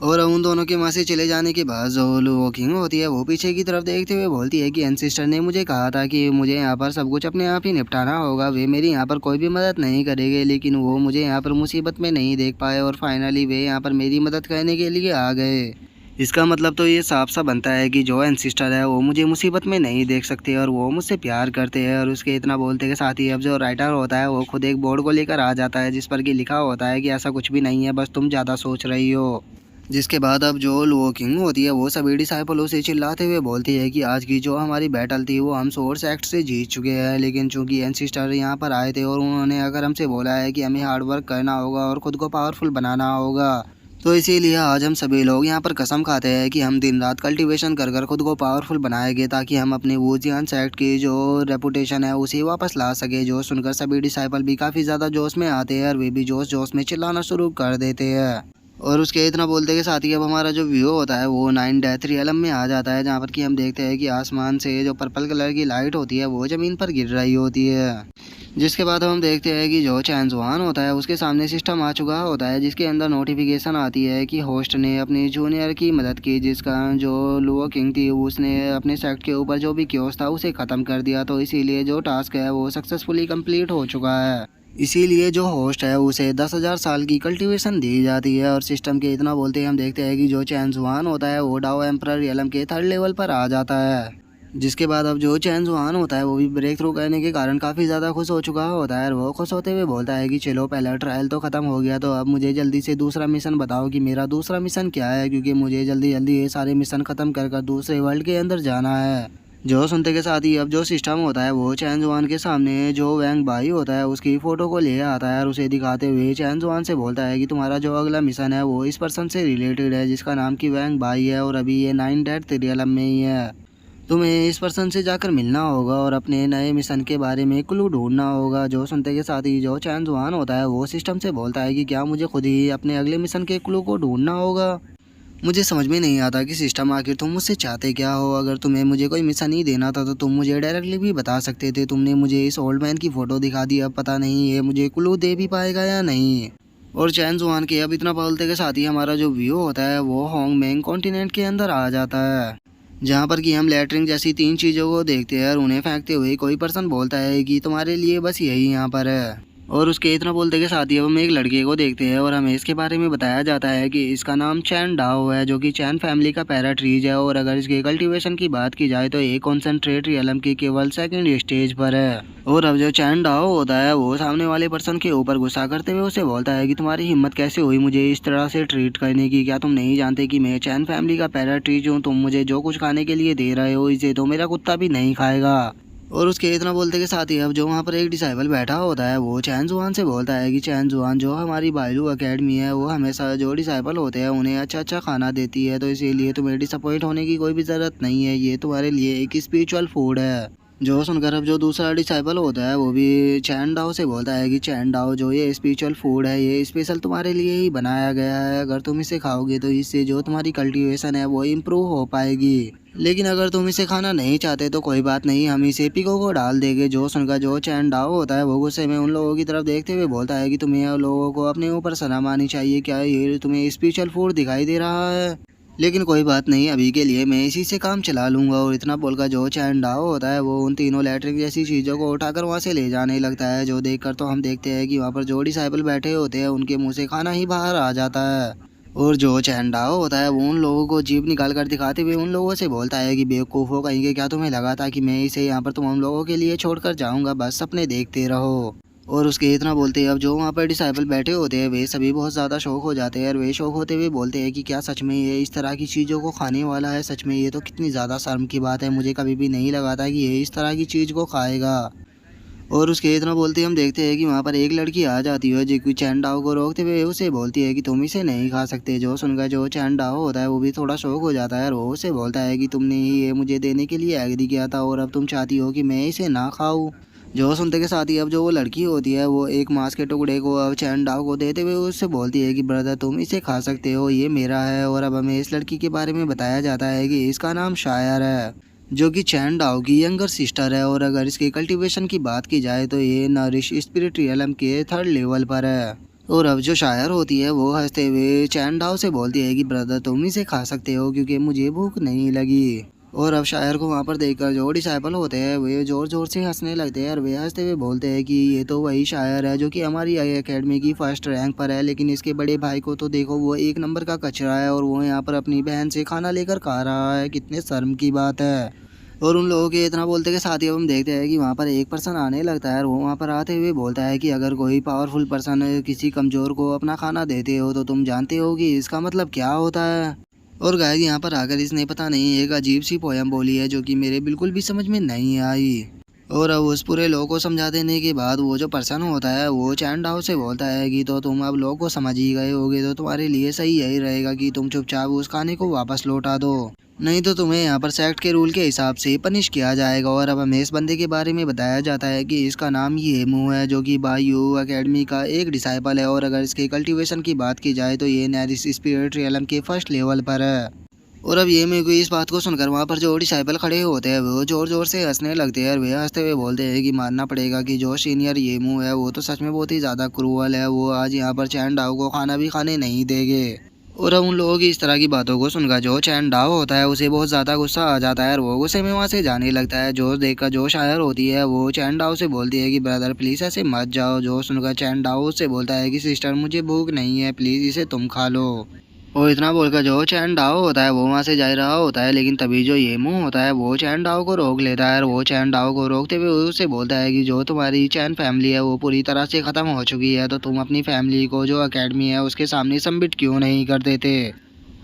और उन दोनों के वहाँ से चले जाने के बाद जो लुओ किंग होती है वो पीछे की तरफ देखते हुए बोलती है कि एनसिस्टर ने मुझे कहा था कि मुझे यहाँ पर सब कुछ अपने आप ही निपटाना होगा, वे मेरी यहाँ पर कोई भी मदद नहीं करेंगे, लेकिन वो मुझे यहाँ पर मुसीबत में नहीं देख पाए और फाइनली वे यहाँ पर मेरी मदद करने के लिए आ गए। इसका मतलब तो ये साफ सा बनता है कि जो एनसिस्टर है वो मुझे मुसीबत में नहीं देख सकते और वो मुझसे प्यार करते हैं। और उसके इतना बोलते के साथ ही अब जो राइटर होता है वो खुद एक बोर्ड को लेकर आ जाता है जिस पर कि लिखा होता है कि ऐसा कुछ भी नहीं है, बस तुम ज़्यादा सोच रही हो। जिसके बाद अब जो लुओ किंग होती है वो सभी डिसाइपलों से चिल्लाते हुए बोलती है कि आज की जो हमारी बैटल थी वो हम सोर्स एक्ट से जीत चुके हैं, लेकिन चूंकि एनसिस्टर यहाँ पर आए थे और उन्होंने अगर हमसे बोला है कि हमें हार्ड वर्क करना होगा और ख़ुद को पावरफुल बनाना होगा, तो इसीलिए आज हम सभी लोग यहाँ पर कसम खाते हैं कि हम दिन रात कल्टीवेशन कर कर खुद को पावरफुल बनाएंगे ताकि हम अपने वुजियान सेक्ट की जो रेपुटेशन है उसे वापस ला सके। जो सुनकर सभी डिसाइपल भी काफ़ी ज़्यादा जोश में आते हैं और वे भी जोश जोश में चिल्लाना शुरू कर देते हैं। और उसके इतना बोलते के साथ ही अब हमारा जो व्यू होता है वो 9 डेथ रियलम में आ जाता है, जहाँ पर कि हम देखते हैं कि आसमान से जो पर्पल कलर की लाइट होती है वो ज़मीन पर गिर रही होती है। जिसके बाद हम देखते हैं कि जो चैन जुआन होता है उसके सामने सिस्टम आ चुका होता है जिसके अंदर नोटिफिकेशन आती है कि होस्ट ने अपनी जूनियर की मदद की, जिसका जो लुओ किंग थी उसने अपने सेक्ट के ऊपर जो भी क्योस था उसे ख़त्म कर दिया, तो इसीलिए जो टास्क है वो सक्सेसफुली कंप्लीट हो चुका है। इसीलिए जो होस्ट है उसे 10,000 साल की कल्टीवेशन दी जाती है। और सिस्टम के इतना बोलते ही हम देखते हैं कि जो चैन जुआन होता है वो डाओ एम्परर रियलम के 3rd लेवल पर आ जाता है। जिसके बाद अब जो चैन जुआन होता है वो भी ब्रेक थ्रू करने के कारण काफ़ी ज़्यादा खुश हो चुका होता है और वो खुश होते हुए बोलता है कि चलो पहला ट्रायल तो ख़त्म हो गया, तो अब मुझे जल्दी से दूसरा मिशन बताओ कि मेरा दूसरा मिशन क्या है, क्योंकि मुझे जल्दी जल्दी ये सारे मिशन ख़त्म कर कर दूसरे वर्ल्ड के अंदर जाना है। जो सुनते के साथ ही अब जो सिस्टम होता है वो चैन जुआन के सामने जो वैंग बाई होता है उसकी फ़ोटो को ले आता है और उसे दिखाते हुए चैन जुआन से बोलता है कि तुम्हारा जो अगला मिशन है वो इस पर्सन से रिलेटेड है जिसका नाम की वैंग बाई है और अभी ये 9 डेथ रियलम में ही है। तुम्हें इस पर्सन से जाकर मिलना होगा और अपने नए मिशन के बारे में क्लू ढूंढना होगा। जो सुनते के साथ ही जो चैन जुआन होता है वो सिस्टम से बोलता है कि क्या मुझे खुद ही अपने अगले मिशन के क्लू को ढूंढना होगा। मुझे समझ में नहीं आता कि सिस्टम आखिर तुम मुझसे चाहते क्या हो। अगर तुम्हें मुझे कोई मिशन नहीं देना था तो तुम मुझे डायरेक्टली भी बता सकते थे, तुमने मुझे इस ओल्ड मैन की फ़ोटो दिखा दी, अब पता नहीं ये मुझे क्लू दे भी पाएगा या नहीं। और चैन जुआन के अब इतना बोलते के साथ ही हमारा जो व्यू होता है वो होंग मेंग कॉन्टिनेंट के अंदर आ जाता है, जहाँ पर कि हम लैटरिन जैसी 3 चीज़ों को देखते हैं और उन्हें फेंकते हुए कोई पर्सन बोलता है कि तुम्हारे लिए बस यही यहाँ पर है। और उसके इतना बोलते के साथ ही अब हम एक लड़के को देखते हैं और हमें इसके बारे में बताया जाता है कि इसका नाम चैन डाओ है, जो कि चैन फैमिली का पैराट्रीज है। और अगर इसके कल्टीवेशन की बात की जाए तो ये कॉन्सेंट्रेट रियलम की केवल 2nd स्टेज पर है। और अब जो चैन डाओ होता है वो सामने वाले पर्सन के ऊपर गुस्सा करते हुए उसे बोलता है कि तुम्हारी हिम्मत कैसे हुई मुझे इस तरह से ट्रीट करने की, क्या तुम नहीं जानते कि मैं चैन फैमिली का पैराट्रीज हूँ, तुम मुझे जो कुछ खाने के लिए दे रहे हो इसे तो मेरा कुत्ता भी नहीं खाएगा। और उसके इतना बोलते के साथ ही अब जो वहाँ पर एक डिसाइबल बैठा होता है वो चैन जुआन से बोलता है कि चैन जुआन, जो हमारी बायलू अकेडमी है वो हमेशा जो डिसाइबल होते हैं उन्हें अच्छा अच्छा खाना देती है, तो इसीलिए तुम्हें डिसअपॉइंट होने की कोई भी ज़रूरत नहीं है, ये तुम्हारे लिए एक स्पिरिचुअल फूड है। जो सुनकर अब जो दूसरा डिसाइबल होता है वो भी चैन डाओ से बोलता है कि चैन डाओ, जो ये स्पिरिचुअल फूड है ये स्पेशल तुम्हारे लिए ही बनाया गया है, अगर तुम इसे खाओगे तो इससे जो तुम्हारी कल्टीवेशन है वो इम्प्रूव हो पाएगी, लेकिन अगर तुम इसे खाना नहीं चाहते तो कोई बात नहीं, हम इसे पिको को डाल देंगे। जो सुनकर जो चैन डाओ होता है वो गुस्से में उन लोगों की तरफ देखते हुए बोलता है कि तुम्हें लोगों को अपने ऊपर शर्म आनी चाहिए, क्या ये तुम्हें स्पिरिचुअल फूड दिखाई दे रहा है, लेकिन कोई बात नहीं, अभी के लिए मैं इसी से काम चला लूँगा। और इतना बोलकर जो चैन डाओ होता है वो उन तीनों लैटरिन जैसी चीज़ों को उठाकर वहाँ से ले जाने लगता है, जो देखकर तो हम देखते हैं कि वहाँ पर जो डिसाइबल बैठे होते हैं उनके मुंह से खाना ही बाहर आ जाता है। और जो चैन डाओ होता है वो उन लोगों को जीभ निकाल कर दिखाते हुए उन लोगों से बोलता है कि बेवकूफ़ों कहीं के, क्या तुम्हें लगा था कि मैं इसे यहाँ पर तुम हम लोगों के लिए छोड़ कर जाऊँगा, बस सपने देखते रहो। और उसके इतना बोलते हैं अब जो वहाँ पर डिसाइबल बैठे होते हैं वे सभी बहुत ज़्यादा शौक हो जाते हैं और वे शौक होते हुए बोलते हैं कि क्या सच में ये इस तरह की चीज़ों को खाने वाला है, सच में ये तो कितनी ज़्यादा शर्म की बात है, मुझे कभी भी नहीं लगा था कि ये इस तरह की चीज़ को खाएगा। और उसके इतना बोलते ही हम देखते हैं कि वहाँ पर एक लड़की आ जाती है जो कि चैन डाओ को रोकते हुए उसे बोलती है कि तुम इसे नहीं खा सकते। जो सुनकर जो चैन डाओ होता है वो भी थोड़ा शौक हो जाता है और वो उसे बोलता है कि तुमने ही ये मुझे देने के लिए एग्री किया था और अब तुम चाहती हो कि मैं इसे ना खाऊं। जो सुनते के साथ ही अब जो वो लड़की होती है वो एक मांस के टुकड़े को अब चैन डाओ को देते हुए उससे बोलती है कि ब्रदर तुम इसे खा सकते हो, ये मेरा है। और अब हमें इस लड़की के बारे में बताया जाता है कि इसका नाम शायर है जो कि चैन डाओ की यंगर सिस्टर है। और अगर इसके कल्टीवेशन की बात की जाए तो ये नरिश स्पिरिट रियलम के 3rd लेवल पर है। और अब जो शायर होती है वो हंसते हुए चैन डाओ से बोलती है कि ब्रदर तुम इसे खा सकते हो क्योंकि मुझे भूख नहीं लगी। और अब शायर को वहाँ पर देखकर जो डिसाइपल होते हैं वे जोर जोर से हंसने लगते हैं और वे हंसते हुए बोलते हैं कि ये तो वही शायर है जो कि हमारी एकेडमी की 1st रैंक पर है, लेकिन इसके बड़े भाई को तो देखो वो 1 नंबर का कचरा है और वो यहाँ पर अपनी बहन से खाना लेकर खा रहा है, कितने शर्म की बात है। और उन लोगों के इतना बोलते के साथ ही अब हम देखते हैं कि वहाँ पर एक पर्सन आने लगता है और वो वहाँ पर आते हुए बोलता है कि अगर कोई पावरफुल पर्सन किसी कमज़ोर को अपना खाना देते हो तो तुम जानते हो कि इसका मतलब क्या होता है। और गाइस यहाँ पर आकर इसने पता नहीं एक अजीब सी पोयम बोली है जो कि मेरे बिल्कुल भी समझ में नहीं आई। और अब उस पूरे लॉ को समझा देने के बाद वो जो पर्सन होता है वो चैन डाओ से बोलता है कि तो तुम अब लॉ को समझ ही गए होगे तो तुम्हारे लिए सही यही रहेगा कि तुम चुपचाप उस खाने को वापस लौटा दो, नहीं तो तुम्हें यहाँ पर सेक्ट के रूल के हिसाब से पनिश किया जाएगा। और अब हमें इस बंदे के बारे में बताया जाता है कि इसका नाम येमू है जो कि बायू एकेडमी का एक डिसाइपल है। और अगर इसके कल्टीवेशन की बात की जाए तो ये नैरिस स्पिरिट रियलम के 1st लेवल पर है। और अब ये मेरे को इस बात को सुनकर वहाँ पर जो डिसाइपल खड़े होते हैं वो जोर जोर से हंसने लगते हैं और वे हंसते हुए बोलते हैं कि मानना पड़ेगा कि जो सीनियर येमू है वो तो सच में बहुत ही ज़्यादा क्रूअल है, वो आज यहाँ पर चैन डाओ को खाना भी खाने नहीं देंगे। और अब उन लोगों की इस तरह की बातों को सुनकर जो चैन डाओ होता है उसे बहुत ज़्यादा गुस्सा आ जाता है और वो गुस्से में वहाँ से जाने लगता है। जो देखकर जो शायर होती है वो चैन डाओ से बोलती है कि ब्रदर प्लीज़ ऐसे मत जाओ। जो सुनकर चैन डाओ से बोलता है कि सिस्टर मुझे भूख नहीं है, प्लीज़ इसे तुम खा लो। और इतना बोलकर जो चैन डाओ होता है वो वहाँ से जा रहा होता है, लेकिन तभी जो येमू होता है वो चैन डाओ को रोक लेता है और वो चैन डाओ को रोकते हुए उससे बोलता है कि जो तुम्हारी चैन फैमिली है वो पूरी तरह से ख़त्म हो चुकी है तो तुम अपनी फैमिली को जो एकेडमी है उसके सामने सबमिट क्यों नहीं कर देते।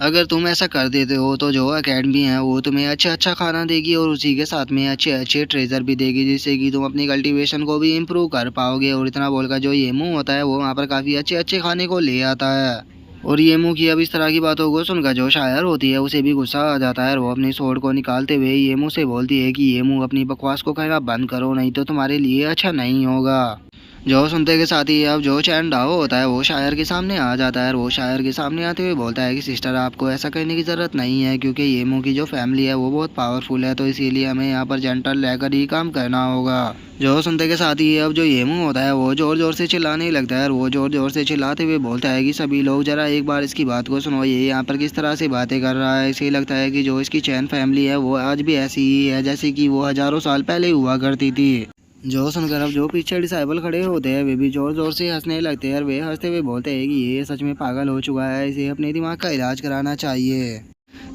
अगर तुम ऐसा कर देते हो तो जो एकेडमी है वो तुम्हें अच्छा खाना देगी और उसी के साथ में अच्छे ट्रेजर भी देगी जिससे कि तुम अपनी कल्टीवेशन को भी इम्प्रूव कर पाओगे। और इतना बोलकर जो येमू होता है वो वहाँ पर काफ़ी अच्छे खाने को ले आता है। और येमू की अब इस तरह की बातों को सुनकर जो शायर होती है उसे भी गुस्सा आ जाता है और वो अपनी स्वॉर्ड को निकालते हुए येमू से बोलती है कि येमू अपनी बकवास को कहना बंद करो, नहीं तो तुम्हारे लिए अच्छा नहीं होगा। जो सुनते के साथ ही अब जो चैन डाओ होता है वो शायर के सामने आ जाता है और वो शायर के सामने आते हुए बोलता है कि सिस्टर आपको ऐसा करने की ज़रूरत नहीं है क्योंकि येमू की जो फैमिली है वो बहुत पावरफुल है, तो इसीलिए हमें यहाँ पर जेंटल रहकर ही काम करना होगा। जो सुनते के साथ ही अब जो येमू होता है वो ज़ोर ज़ोर से चिल्लाने लगता है और वो ज़ोर ज़ोर से चिल्लाते हुए बोलता है कि सभी लोग ज़रा एक बार इसकी बात को सुनो, ये यहाँ पर किस तरह से बातें कर रहा है। इसे लगता है कि जो इसकी चैन फैमिली है वो आज भी ऐसी ही है जैसे कि वो हज़ारों साल पहले हुआ करती थी। जो सुनकर अब जो पीछे डिसाइबल खड़े होते हैं वे भी जोर जोर से हंसने लगते हैं और वे हंसते हुए बोलते हैं कि ये सच में पागल हो चुका है, इसे अपने दिमाग का इलाज कराना चाहिए।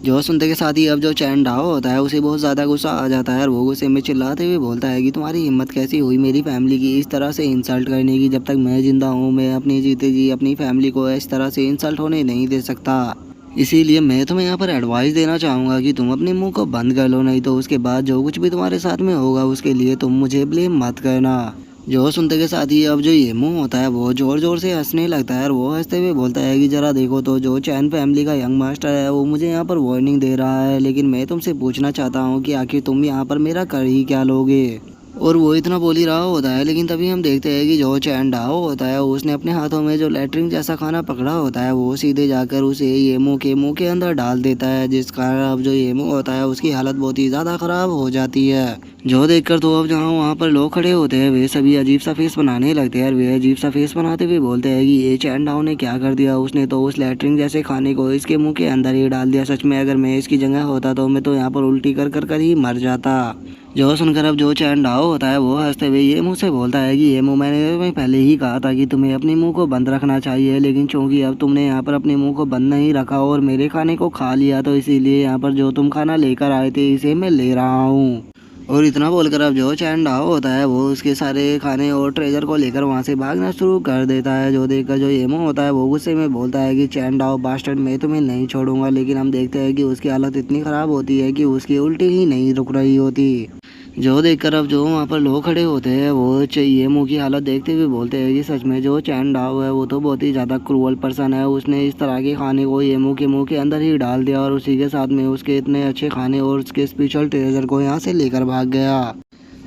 जो सुनते के साथ ही अब जो चैन डाओ होता है उसे बहुत ज़्यादा गुस्सा आ जाता है और वो गुस्से में चिल्लाते हुए बोलता है कि तुम्हारी हिम्मत कैसी हुई मेरी फैमिली की इस तरह से इंसल्ट करने की। जब तक मैं ज़िंदा हूँ मैं अपनी जीते जी अपनी फैमिली को इस तरह से इंसल्ट होने नहीं दे सकता। इसीलिए मैं तुम्हें यहाँ पर एडवाइस देना चाहूँगा कि तुम अपने मुंह को बंद कर लो, नहीं तो उसके बाद जो कुछ भी तुम्हारे साथ में होगा उसके लिए तुम मुझे ब्लेम मत करना। जो सुनते के साथ ही अब जो येमू होता है वो जोर जोर से हंसने लगता है और वो हंसते हुए बोलता है कि जरा देखो तो जो चैन फैमिली का यंग मास्टर है वो मुझे यहाँ पर वार्निंग दे रहा है, लेकिन मैं तुमसे पूछना चाहता हूँ कि आखिर तुम यहाँ पर मेरा कर ही क्या लोगे। और वो इतना बोल ही रहा होता है, लेकिन तभी हम देखते हैं कि जो चैन डाओ होता है उसने अपने हाथों में जो लैट्रिन जैसा खाना पकड़ा होता है वो सीधे जाकर उसे येमू के मुंह के अंदर डाल देता है, जिस कारण अब जो येमू होता है उसकी हालत बहुत ही ज़्यादा ख़राब हो जाती है। जो देखकर तो अब जहाँ वहाँ पर लोग खड़े होते हैं वे सभी अजीब सा फेस बनाने लगते हैं और वे अजीब सा फेस बनाते हुए बोलते हैं कि ये चैन डाओ ने क्या कर दिया, उसने तो उस लैट्रिन जैसे खाने को इसके मुँह के अंदर ही डाल दिया। सच में अगर मैं इसकी जगह होता तो मैं तो यहाँ पर उल्टी कर ही मर जाता। जो सुनकर अब जो चैन डाओ होता है वो हंसते हुए ये मुँह से बोलता है कि ये मुँह मैंने तुम्हें पहले ही कहा था कि तुम्हें अपने मुंह को बंद रखना चाहिए, लेकिन चूंकि अब तुमने यहाँ पर अपने मुंह को बंद नहीं रखा और मेरे खाने को खा लिया तो इसीलिए यहाँ पर जो तुम खाना लेकर आए थे इसे मैं ले रहा हूँ। और इतना बोलकर अब जो चैन डाओ होता है वो उसके सारे खाने और ट्रेजर को लेकर वहाँ से भागना शुरू कर देता है। जो देखकर जो येमू होता है वो गुस्से में बोलता है कि चैन डाओ बास्टर्ड मैं तुम्हें नहीं छोड़ूंगा, लेकिन हम देखते हैं कि उसकी हालत इतनी ख़राब होती है कि उसकी उल्टी ही नहीं रुक रही होती। जो देखकर अब जो वहाँ पर लोग खड़े होते हैं वो येमू की हालत देखते हुए बोलते हैं कि सच में जो चैन डाओ है वो तो बहुत ही ज़्यादा क्रूअल पर्सन है। उसने इस तरह के खाने को येमू के मुंह के अंदर ही डाल दिया और उसी के साथ में उसके इतने अच्छे खाने और उसके स्पिरिचुअल ट्रेजर को यहाँ से लेकर भाग गया।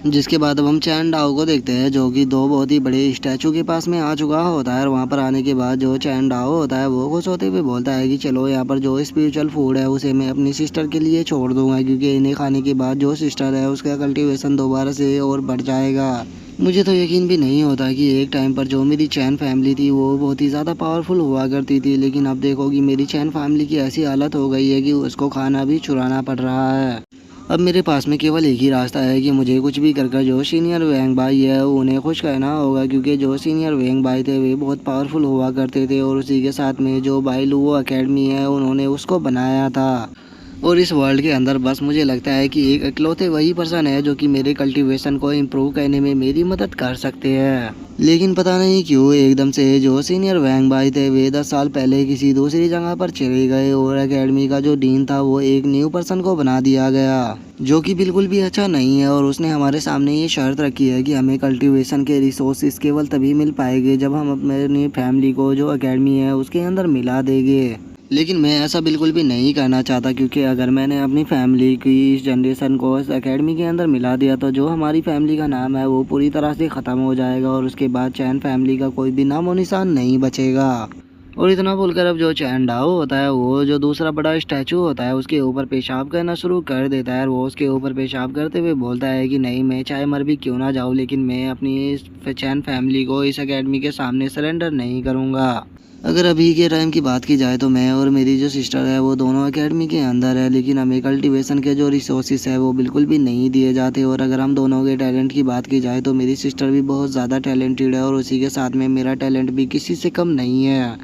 जिसके बाद अब हम चैन डाओ को देखते हैं जो कि दो बहुत ही बड़े स्टैचू के पास में आ चुका होता है और वहाँ पर आने के बाद जो चैन डाओ होता है वो खुश होते हुए बोलता है कि चलो यहाँ पर जो स्पिरिचुअल फूड है उसे मैं अपनी सिस्टर के लिए छोड़ दूंगा, क्योंकि इन्हें खाने के बाद जो सिस्टर है उसका कल्टीवेशन दोबारा से और बढ़ जाएगा। मुझे तो यकीन भी नहीं होता कि एक टाइम पर जो मेरी चैन फैमिली थी वो बहुत ही ज़्यादा पावरफुल हुआ करती थी, लेकिन अब देखो कि मेरी चैन फैमिली की ऐसी हालत हो गई है कि उसको खाना भी चुराना पड़ रहा है। अब मेरे पास में केवल एक ही रास्ता है कि मुझे कुछ भी कर जो सीनियर वैंग भाई है उन्हें खुश करना होगा, क्योंकि जो सीनियर वैंग भाई थे वे बहुत पावरफुल हुआ करते थे और उसी के साथ में जो भाई लुओ अकेडमी है उन्होंने उसको बनाया था। और इस वर्ल्ड के अंदर बस मुझे लगता है कि एक इकलौते वही पर्सन है जो कि मेरे कल्टीवेशन को इम्प्रूव करने में मेरी मदद कर सकते हैं। लेकिन पता नहीं क्यों एकदम से जो सीनियर वैंग भाई थे वे 10 साल पहले किसी दूसरी जगह पर चले गए और एकेडमी का जो डीन था वो एक न्यू पर्सन को बना दिया गया, जो कि बिल्कुल भी अच्छा नहीं है। और उसने हमारे सामने ये शर्त रखी है कि हमें कल्टीवेशन के रिसोर्सेज केवल तभी मिल पाएंगे जब हम अपनी फैमिली को जो एकेडमी है उसके अंदर मिला देंगे। लेकिन मैं ऐसा बिल्कुल भी नहीं करना चाहता, क्योंकि अगर मैंने अपनी फैमिली की इस जनरेशन को इस एकेडमी के अंदर मिला दिया तो जो हमारी फैमिली का नाम है वो पूरी तरह से ख़त्म हो जाएगा और उसके बाद चैन फैमिली का कोई भी नामो निशान नहीं बचेगा। और इतना बोलकर अब जो चैन डाओ होता है वो जो दूसरा बड़ा स्टैचू होता है उसके ऊपर पेशाब करना शुरू कर देता है और वो उसके ऊपर पेशाब करते हुए बोलता है कि नहीं, मैं चाहे मर भी क्यों ना जाऊँ लेकिन मैं अपनी इस चैन फैमिली को इस एकेडमी के सामने सरेंडर नहीं करूँगा। अगर अभी के टाइम की बात की जाए तो मैं और मेरी जो सिस्टर है वो दोनों एकेडमी के अंदर है, लेकिन हमें कल्टीवेशन के जो रिसोर्सेज है वो बिल्कुल भी नहीं दिए जाते। और अगर हम दोनों के टैलेंट की बात की जाए तो मेरी सिस्टर भी बहुत ज़्यादा टैलेंटेड है और उसी के साथ में मेरा टैलेंट भी किसी से कम नहीं है,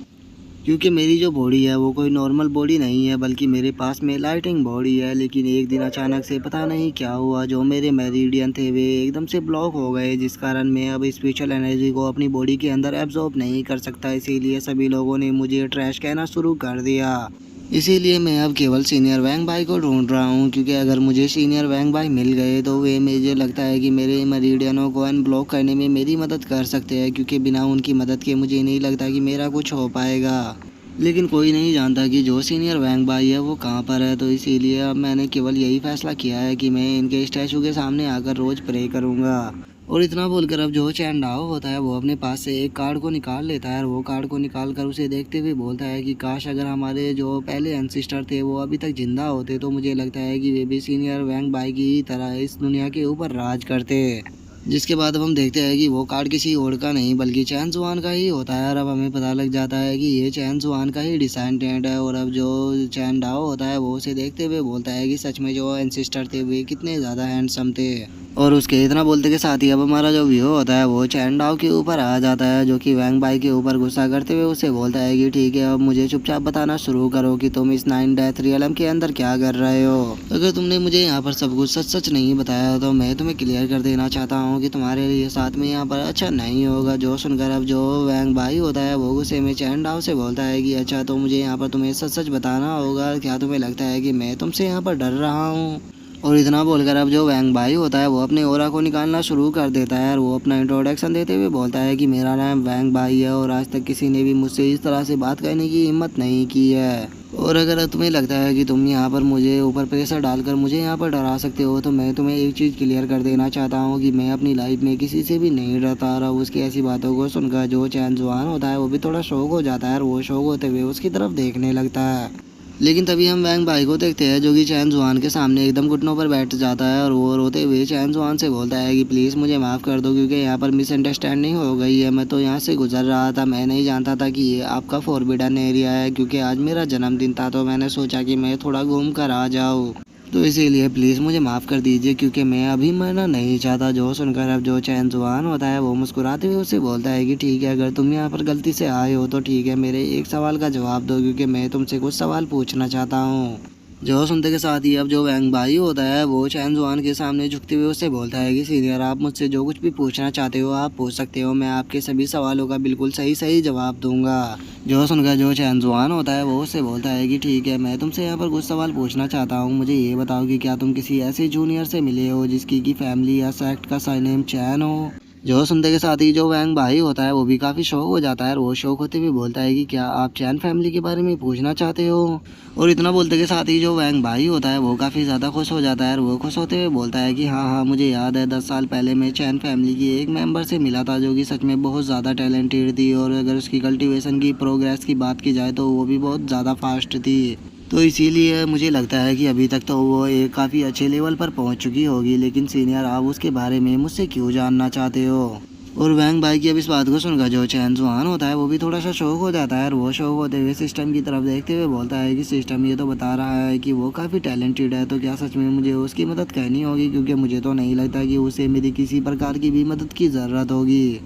क्योंकि मेरी जो बॉडी है वो कोई नॉर्मल बॉडी नहीं है बल्कि मेरे पास में लाइटिंग बॉडी है। लेकिन एक दिन अचानक से पता नहीं क्या हुआ, जो मेरे मेरिडियन थे वे एकदम से ब्लॉक हो गए, जिस कारण मैं अब स्पिरिचुअल एनर्जी को अपनी बॉडी के अंदर एब्जॉर्ब नहीं कर सकता। इसीलिए सभी लोगों ने मुझे ट्रैश कहना शुरू कर दिया। इसीलिए मैं अब केवल सीनियर वैंग भाई को ढूंढ रहा हूँ, क्योंकि अगर मुझे सीनियर वैंग भाई मिल गए तो वे मुझे लगता है कि मेरे मेरिडियनों को अनब्लॉक करने में मेरी मदद कर सकते हैं, क्योंकि बिना उनकी मदद के मुझे नहीं लगता कि मेरा कुछ हो पाएगा। लेकिन कोई नहीं जानता कि जो सीनियर वैंग भाई है वो कहाँ पर है, तो इसीलिए अब मैंने केवल यही फैसला किया है कि मैं इनके स्टैचू के सामने आकर रोज़ प्रे करूँगा। और इतना बोलकर अब जो चैन डाओ होता है वो अपने पास से एक कार्ड को निकाल लेता है और वो कार्ड को निकाल कर उसे देखते हुए बोलता है कि काश अगर हमारे जो पहले एंसिस्टर थे वो अभी तक जिंदा होते तो मुझे लगता है कि वे भी सीनियर वैंग भाई की तरह इस दुनिया के ऊपर राज करते। जिसके बाद अब हम देखते हैं कि वो कार्ड किसी और का नहीं बल्कि चैन जुआन का ही होता है और अब हमें पता लग जाता है कि ये चैन जुआन का ही डिसेंडेंट है। और अब जो चैन डाओ होता है वो उसे देखते हुए बोलता है कि सच में जो एंसिस्टर थे वे कितने ज़्यादा हैंडसम थे। और उसके इतना बोलते के साथ ही अब हमारा जो व्यू होता है वो चैन डाओ के ऊपर आ जाता है, जो कि वैंग बाई के ऊपर गुस्सा करते हुए उसे बोलता है कि ठीक है, अब मुझे चुपचाप बताना शुरू करो कि तुम इस 9 डेथ रियलम के अंदर क्या कर रहे हो। अगर तुमने मुझे यहाँ पर सब कुछ सच सच नहीं बताया तो मैं तुम्हें क्लियर कर देना चाहता हूँ कि तुम्हारे लिए साथ में यहाँ पर अच्छा नहीं होगा। जो सुनकर अब जो वैंग भाई होता है वो गुस्से में चैन डाओ से बोलता है कि अच्छा, तो मुझे यहाँ पर तुम्हें सच सच बताना होगा, क्या तुम्हें लगता है कि मैं तुमसे यहाँ पर डर रहा हूँ। और इतना बोलकर अब जो वैंग भाई होता है वो अपने ओरा को निकालना शुरू कर देता है और वो अपना इंट्रोडक्शन देते हुए बोलता है कि मेरा नाम वैंग भाई है और आज तक किसी ने भी मुझसे इस तरह से बात करने की हिम्मत नहीं की है। और अगर तुम्हें लगता है कि तुम यहाँ पर मुझे ऊपर प्रेशर डालकर मुझे यहाँ पर डरा सकते हो तो मैं तुम्हें एक चीज़ क्लियर कर देना चाहता हूँ कि मैं अपनी लाइफ में किसी से भी नहीं डरता। और उसकी ऐसी बातों को सुनकर जो चैन जुआन होता है वो भी थोड़ा शौक हो जाता है और वो शौक होते हुए उसकी तरफ देखने लगता है। लेकिन तभी हम वैंग भाई को देखते हैं जो कि चैन जुआन के सामने एकदम घुटनों पर बैठ जाता है और वो रोते हुए चैन जुआन से बोलता है कि प्लीज़ मुझे माफ़ कर दो, क्योंकि यहाँ पर मिसअंडरस्टैंडिंग हो गई है। मैं तो यहाँ से गुजर रहा था, मैं नहीं जानता था कि ये आपका फॉरबिडन एरिया है, क्योंकि आज मेरा जन्मदिन था तो मैंने सोचा कि मैं थोड़ा घूम कर आ जाऊँ, तो इसीलिए प्लीज़ मुझे माफ़ कर दीजिए क्योंकि मैं अभी मरना नहीं चाहता। जो सुनकर अब जो चैन जुआन होता है वो मुस्कुराते हुए उससे बोलता है कि ठीक है, अगर तुम यहाँ पर गलती से आए हो तो ठीक है, मेरे एक सवाल का जवाब दो क्योंकि मैं तुमसे कुछ सवाल पूछना चाहता हूँ। जो सुनते के साथ ही अब जो वैंग भाई होता है वो चैन जुआन के सामने झुकते हुए उससे बोलता है कि सीनियर, आप मुझसे जो कुछ भी पूछना चाहते हो आप पूछ सकते हो, मैं आपके सभी सवालों का बिल्कुल सही सही जवाब दूंगा। जो सुनकर जो चैन जुआन होता है वो उससे बोलता है कि ठीक है, मैं तुमसे यहाँ पर कुछ सवाल पूछना चाहता हूँ। मुझे ये बताओ कि क्या तुम किसी ऐसे जूनियर से मिले हो जिसकी की फैमिली या सेक्ट का सरनेम चैन हो। जो सुनते के साथ ही जो वैंग भाई होता है वो भी काफ़ी शौक हो जाता है और वो शौक होते हुए बोलता है कि क्या आप चैन फैमिली के बारे में पूछना चाहते हो। और इतना बोलते के साथ ही जो वैंग भाई होता है वो काफ़ी ज़्यादा खुश हो जाता है और वो खुश होते हुए बोलता है कि हाँ हाँ, मुझे याद है 10 साल पहले मैं चैन फैमिली की एक मेंबर से मिला था जो कि सच में बहुत ज़्यादा टैलेंटेड थी, और अगर उसकी कल्टीवेशन की प्रोग्रेस की बात की जाए तो वो भी बहुत ज़्यादा फास्ट थी। तो इसीलिए मुझे लगता है कि अभी तक तो वो एक काफ़ी अच्छे लेवल पर पहुंच चुकी होगी, लेकिन सीनियर आप उसके बारे में मुझसे क्यों जानना चाहते हो। और वैंग भाई की अब इस बात को सुनकर जो चैन जुआन होता है वो भी थोड़ा सा शौक हो जाता है और वो शौक होते हुए सिस्टम की तरफ देखते हुए बोलता है कि सिस्टम ये तो बता रहा है कि वो काफ़ी टैलेंटेड है, तो क्या सच में मुझे उसकी मदद करनी होगी, क्योंकि मुझे तो नहीं लगता कि उसे मेरी किसी प्रकार की भी मदद की ज़रूरत होगी।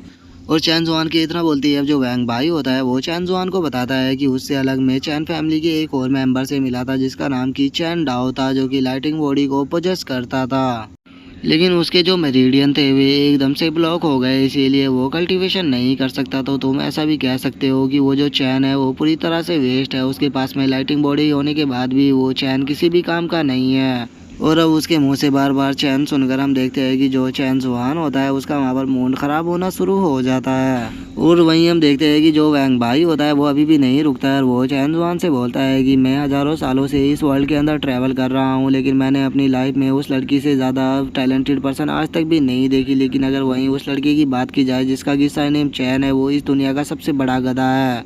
और चैन जुआन के इतना बोलती है अब जो वैंग भाई होता है वो चैन जुआन को बताता है कि उससे अलग मैं चैन फैमिली के एक और मेंबर से मिला था जिसका नाम की चैन डाओ था, जो कि लाइटिंग बॉडी को पोजेस करता था, लेकिन उसके जो मेरिडियन थे वे एकदम से ब्लॉक हो गए, इसीलिए वो कल्टीवेशन नहीं कर सकता। तो तुम ऐसा भी कह सकते हो कि वो जो चैन है वो पूरी तरह से वेस्ट है, उसके पास में लाइटिंग बॉडी होने के बाद भी वो चैन किसी भी काम का नहीं है। और अब उसके मुंह से बार बार चैन सुनकर हम देखते हैं कि जो चैन जुआन होता है उसका वहाँ पर मूड खराब होना शुरू हो जाता है। और वहीं हम देखते हैं कि जो वैंग भाई होता है वो अभी भी नहीं रुकता है और वो चैन जुआन से बोलता है कि मैं हज़ारों सालों से इस वर्ल्ड के अंदर ट्रैवल कर रहा हूँ, लेकिन मैंने अपनी लाइफ में उस लड़की से ज़्यादा टैलेंटेड पर्सन आज तक भी नहीं देखी। लेकिन अगर वहीं उस लड़के की बात की जाए जिसका कि सरनेम चैन है, वो इस दुनिया का सबसे बड़ा गधा है,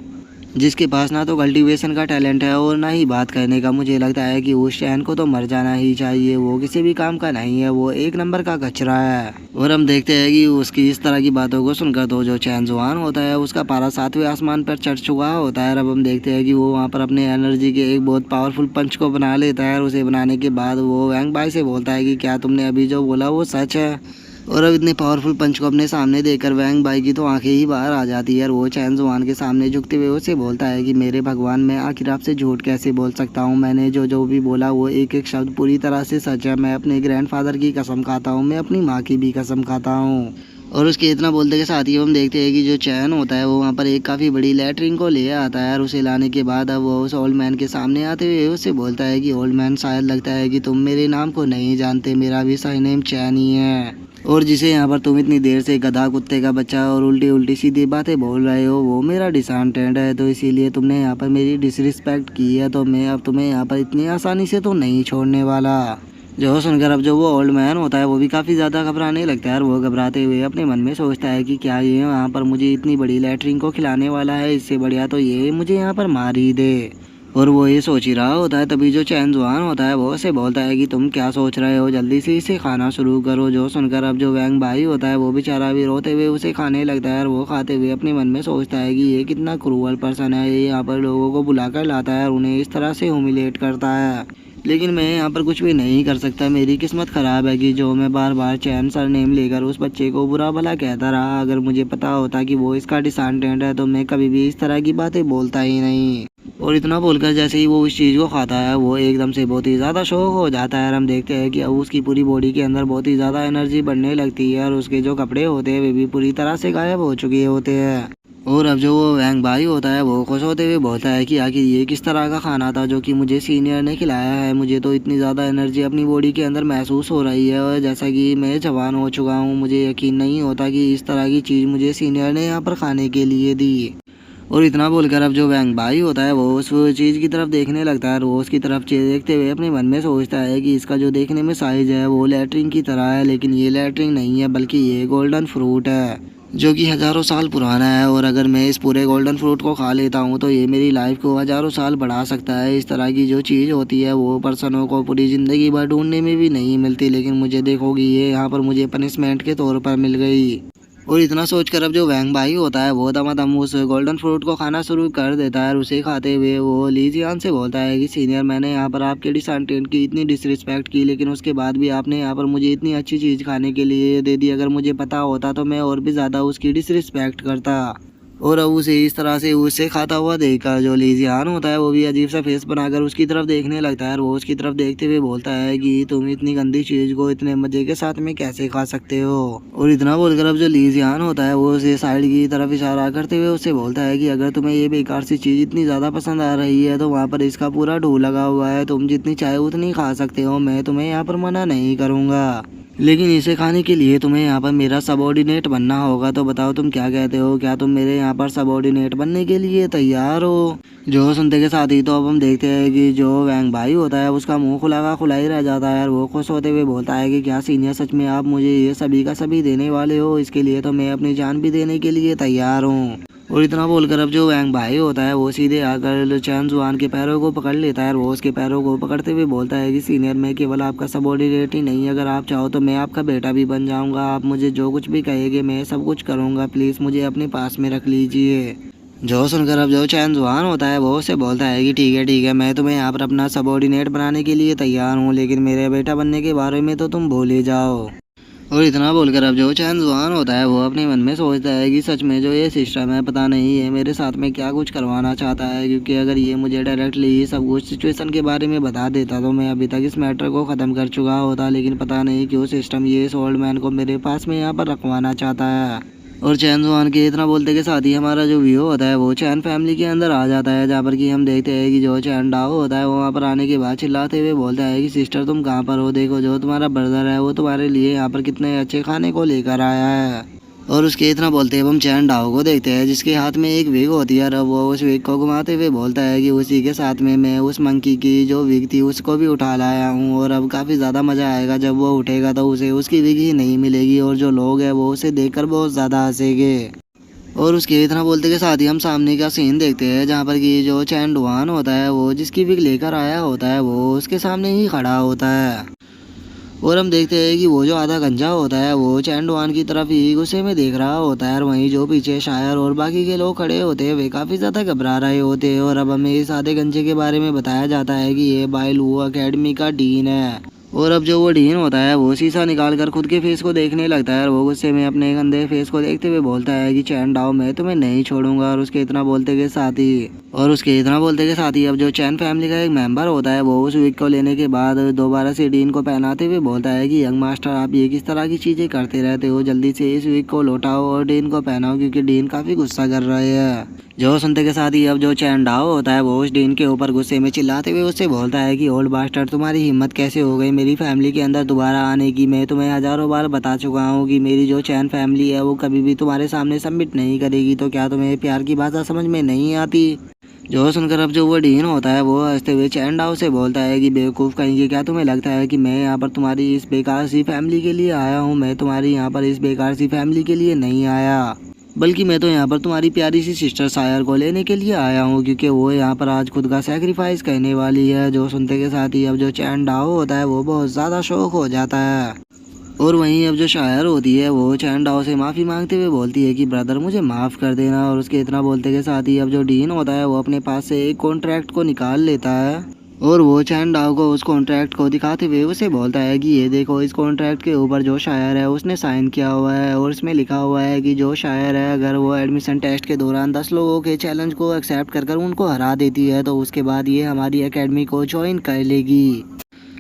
जिसके पास ना तो कल्टीवेशन का टैलेंट है और ना ही बात करने का। मुझे लगता है कि उस चैन को तो मर जाना ही चाहिए, वो किसी भी काम का नहीं है, वो एक नंबर का कचरा है। और हम देखते हैं कि उसकी इस तरह की बातों को सुनकर तो जो चैन जुआन होता है उसका पारा 7वें आसमान पर चढ़ चुका होता है। अब हम देखते हैं कि वो वहाँ पर अपने एनर्जी के एक बहुत पावरफुल पंच को बना लेता है और उसे बनाने के बाद वो वैंग भाई से बोलता है कि क्या तुमने अभी जो बोला वो सच है। और अब इतने पावरफुल पंच को अपने सामने देखकर वैंग भाई की तो आंखें ही बाहर आ जाती है और वो चैन जुआन के सामने झुकते हुए उसे बोलता है कि मेरे भगवान, मैं आखिर आपसे झूठ कैसे बोल सकता हूँ। मैंने जो जो भी बोला वो एक एक शब्द पूरी तरह से सच है। मैं अपने ग्रैंडफादर की कसम खाता हूँ, मैं अपनी माँ की भी कसम खाता हूँ। और उसके इतना बोलते के साथ ही हम देखते हैं कि जो चैन होता है वो वहाँ पर एक काफ़ी बड़ी लैट्रिन को ले आता है और उसे लाने के बाद अब वो उस ओल्ड मैन के सामने आते हुए उससे बोलता है कि ओल्ड मैन, शायद लगता है कि तुम मेरे नाम को नहीं जानते, मेरा भी सरनेम चैन ही है, और जिसे यहाँ पर तुम इतनी देर से गधा, कुत्ते का बच्चा और उल्टी उल्टी सीधी बातें बोल रहे हो वो मेरा डिसेंडेंट है। तो इसीलिए तुमने यहाँ पर मेरी डिसरिस्पेक्ट की है, तो मैं अब तुम्हें यहाँ पर इतनी आसानी से तो नहीं छोड़ने वाला। जो सुनकर अब जो वो ओल्ड मैन होता है वो भी काफ़ी ज़्यादा घबराने लगता है और वो घबराते हुए अपने मन में सोचता है कि क्या ये यहाँ पर मुझे इतनी बड़ी लैट्रिन को खिलाने वाला है, इससे बढ़िया तो ये मुझे यहाँ पर मार ही दे। और वो ये सोच ही रहा होता है तभी जो चैन जुआन होता है वो उसे बोलता है कि तुम क्या सोच रहे हो, जल्दी से इसे खाना शुरू करो। जो सुनकर अब जो वैंग भाई होता है वो बेचारा भी रोते हुए उसे खाने लगता है और वो खाते हुए अपने मन में सोचता है कि ये कितना क्रूअल पर्सन है, ये यहाँ पर लोगों को बुलाकर लाता है और उन्हें इस तरह से ह्यूमिलेट करता है, लेकिन मैं यहाँ पर कुछ भी नहीं कर सकता। मेरी किस्मत ख़राब है कि जो मैं बार बार चैन सरनेम लेकर उस बच्चे को बुरा भला कहता रहा। अगर मुझे पता होता कि वो इसका डिसेंडेंट है तो मैं कभी भी इस तरह की बातें बोलता ही नहीं। और इतना बोलकर जैसे ही वो इस चीज़ को खाता है वो एकदम से बहुत ही ज़्यादा शौक हो जाता है और हम देखते हैं कि अब उसकी पूरी बॉडी के अंदर बहुत ही ज़्यादा एनर्जी बढ़ने लगती है और उसके जो कपड़े होते हैं वे भी पूरी तरह से गायब हो चुके होते हैं। और अब जो वो वैंग भाई होता है वो खुश होते हुए बोलता है कि आखिर ये किस तरह का खाना था जो कि मुझे सीनियर ने खिलाया है। मुझे तो इतनी ज़्यादा एनर्जी अपनी बॉडी के अंदर महसूस हो रही है और जैसा कि मैं जवान हो चुका हूँ, मुझे यकीन नहीं होता कि इस तरह की चीज़ मुझे सीनियर ने यहाँ पर खाने के लिए दी। और इतना बोलकर अब जो वैंग भाई होता है वो उस चीज़ की तरफ देखने लगता है और वो उसकी तरफ देखते हुए अपने मन में सोचता है कि इसका जो देखने में साइज है वो लैट्रिन की तरह है, लेकिन ये लैट्रिन नहीं है बल्कि ये गोल्डन फ्रूट है जो कि हज़ारों साल पुराना है। और अगर मैं इस पूरे गोल्डन फ्रूट को खा लेता हूँ तो ये मेरी लाइफ को हज़ारों साल बढ़ा सकता है। इस तरह की जो चीज़ होती है वो पर्सनों को पूरी ज़िंदगी भर ढूंढने में भी नहीं मिलती, लेकिन मुझे देखोगी ये यहाँ पर मुझे पनिशमेंट के तौर पर मिल गई। और इतना सोचकर अब जो वैंग भाई होता है वो दमादम उस गोल्डन फ्रूट को खाना शुरू कर देता है और उसे खाते हुए वो लीजियान से बोलता है कि सीनियर, मैंने यहाँ पर आपके डिसेंडेंट की इतनी डिसरिस्पेक्ट की, लेकिन उसके बाद भी आपने यहाँ पर मुझे इतनी अच्छी चीज़ खाने के लिए दे दी। अगर मुझे पता होता तो मैं और भी ज़्यादा उसकी डिसरिस्पेक्ट करता। और अब उसे इस तरह से उससे खाता हुआ देखकर जो ली जियान होता है वो भी अजीब सा फेस बनाकर उसकी तरफ देखने लगता है और वो उसकी तरफ देखते हुए बोलता है कि तुम इतनी गंदी चीज को इतने मजे के साथ में कैसे खा सकते हो। और इतना बोलकर अब जो ली जियान होता है वो उसे साइड की तरफ इशारा करते हुए उससे बोलता है कि अगर तुम्हें ये बेकार सी चीज इतनी ज्यादा पसंद आ रही है तो वहाँ पर इसका पूरा ढो लगा हुआ है, तुम जितनी चाहे उतनी खा सकते हो, मैं तुम्हें यहाँ पर मना नहीं करूँगा, लेकिन इसे खाने के लिए तुम्हें यहाँ पर मेरा सबॉर्डिनेट बनना होगा। तो बताओ तुम क्या कहते हो, क्या तुम मेरे यहाँ पर सबॉर्डिनेट बनने के लिए तैयार हो। जो सुनते के साथ ही तो अब हम देखते हैं कि जो वैंग भाई होता है उसका मुंह खुला का खुला ही रह जाता है और वो खुश होते हुए बोलता है कि क्या सीनियर, सच में आप मुझे ये सभी का सभी देने वाले हो, इसके लिए तो मैं अपनी जान भी देने के लिए तैयार हूँ। और इतना बोलकर अब जो वैंग भाई होता है वो सीधे आकर चैन जुआन के पैरों को पकड़ लेता है और वो उसके पैरों को पकड़ते हुए बोलता है कि सीनियर, मैं केवल आपका सबॉर्डिनेट ही नहीं, अगर आप चाहो तो मैं आपका बेटा भी बन जाऊंगा, आप मुझे जो कुछ भी कहेंगे मैं सब कुछ करूंगा, प्लीज़ मुझे अपने पास में रख लीजिए। जो सुनकर अब जो चैन जुआन होता है वो उससे बोलता है कि ठीक है, मैं तुम्हें यहाँ पर अपना सबॉर्डिनेट बनाने के लिए तैयार हूँ, लेकिन मेरे बेटा बनने के बारे में तो तुम भूल ही जाओ। और इतना बोलकर अब जो चैन जुआन होता है वो अपने मन में सोचता है कि सच में जो ये सिस्टम है पता नहीं है मेरे साथ में क्या कुछ करवाना चाहता है, क्योंकि अगर ये मुझे डायरेक्टली सब कुछ सिचुएशन के बारे में बता देता तो मैं अभी तक इस मैटर को ख़त्म कर चुका होता, लेकिन पता नहीं क्यों सिस्टम ये इस ओल्ड मैन को मेरे पास में यहाँ पर रखवाना चाहता है। और चैन जुआन के इतना बोलते के साथ ही हमारा जो व्यू होता है वो चैन फैमिली के अंदर आ जाता है, जहाँ पर कि हम देखते हैं कि जो चैन डाओ होता है वो वहाँ पर आने के बाद चिल्लाते हुए बोलता है कि सिस्टर तुम कहाँ पर हो, देखो जो तुम्हारा ब्रदर है वो तुम्हारे लिए यहाँ पर कितने अच्छे खाने को लेकर आया है। और उसके इतना बोलते हैं हम चैन डाओ को देखते हैं जिसके हाथ में एक विग होती है और वो उस विग को घुमाते हुए बोलता है कि उसी के साथ में मैं उस मंकी की जो विग थी उसको भी उठा लाया हूँ और अब काफ़ी ज़्यादा मज़ा आएगा, जब वो उठेगा तो उसे उसकी विग ही नहीं मिलेगी और जो लोग हैं वो उसे देखकर बहुत ज़्यादा हंसेंगे। और उसके इतना बोलते के साथ ही हम सामने का सीन देखते हैं जहाँ पर कि जो चैन डुआन होता है वो जिसकी विग लेकर आया होता है वो उसके सामने ही खड़ा होता है। और हम देखते हैं कि वो जो आधा गंजा होता है वो चैन डुआन की तरफ ही गुस्से में देख रहा होता है और वहीं जो पीछे शायर और बाकी के लोग खड़े होते हैं वे काफ़ी ज़्यादा घबरा रहे होते हैं। और अब हमें इस आधे गंजे के बारे में बताया जाता है कि ये बाय लू अकेडमी का डीन है। और अब जो वो डीन होता है वो शीशा निकाल कर खुद के फेस को देखने लगता है और वो गुस्से में अपने गंदे फेस को देखते हुए बोलता है कि चैन डाओ मैं तुम्हें नहीं छोड़ूंगा। और उसके इतना बोलते के साथ ही अब जो चैन फैमिली का एक मेंबर होता है वो उस विग को लेने के बाद दोबारा से डीन को पहनाते हुए बोलता है कि यंग मास्टर आप ये किस तरह की चीज़ें करते रहते हो, जल्दी से इस विग को लौटाओ और डीन को पहनाओ क्योंकि डीन काफ़ी गुस्सा कर रहे हैं। जो सुनते के साथ ही अब जो चैन डाओ होता है वो उस डीन के ऊपर गुस्से में चिल्लाते हुए उससे बोलता है कि ओल्ड बास्टर तुम्हारी हिम्मत कैसे हो गई मेरी फैमिली के अंदर दोबारा आने की, मैं तुम्हें हज़ारों बार बता चुका हूँ कि मेरी जो चैन फैमिली है वो कभी भी तुम्हारे सामने सबमिट नहीं करेगी, तो क्या तुम्हें प्यार की भाषा समझ में नहीं आती। जो सुनकर अब जो वो डीन होता है वो हंसते हुए चैन डाओ से बोलता है कि बेवकूफ़ कहेंगे, क्या तुम्हें लगता है कि मैं यहाँ पर तुम्हारी इस बेकार सी फैमिली के लिए आया हूँ, मैं तुम्हारी यहाँ पर इस बेकार सी फैमिली के लिए नहीं आया, बल्कि मैं तो यहाँ पर तुम्हारी प्यारी सी सिस्टर सायर को लेने के लिए आया हूँ क्योंकि वो यहाँ पर आज खुद का सेक्रीफाइस करने वाली है। जो सुनते के साथ ही अब जो चैन डाओ होता है वो बहुत ज़्यादा शौक हो जाता है। और वहीं अब जो शायर होती है वो चैन डाओ से माफ़ी मांगते हुए बोलती है कि ब्रदर मुझे माफ़ कर देना। और उसके इतना बोलते के साथ ही अब जो डीन होता है वो अपने पास से एक कॉन्ट्रैक्ट को निकाल लेता है और वो चैन डाओ को उस कॉन्ट्रैक्ट को दिखाते हुए उसे बोलता है कि ये देखो, इस कॉन्ट्रैक्ट के ऊपर जो शायर है उसने साइन किया हुआ है और इसमें लिखा हुआ है कि जो शायर है अगर वो एडमिशन टेस्ट के दौरान 10 लोगों के चैलेंज को एक्सेप्ट कर उनको हरा देती है तो उसके बाद ये हमारी एकेडमी को ज्वाइन कर लेगी।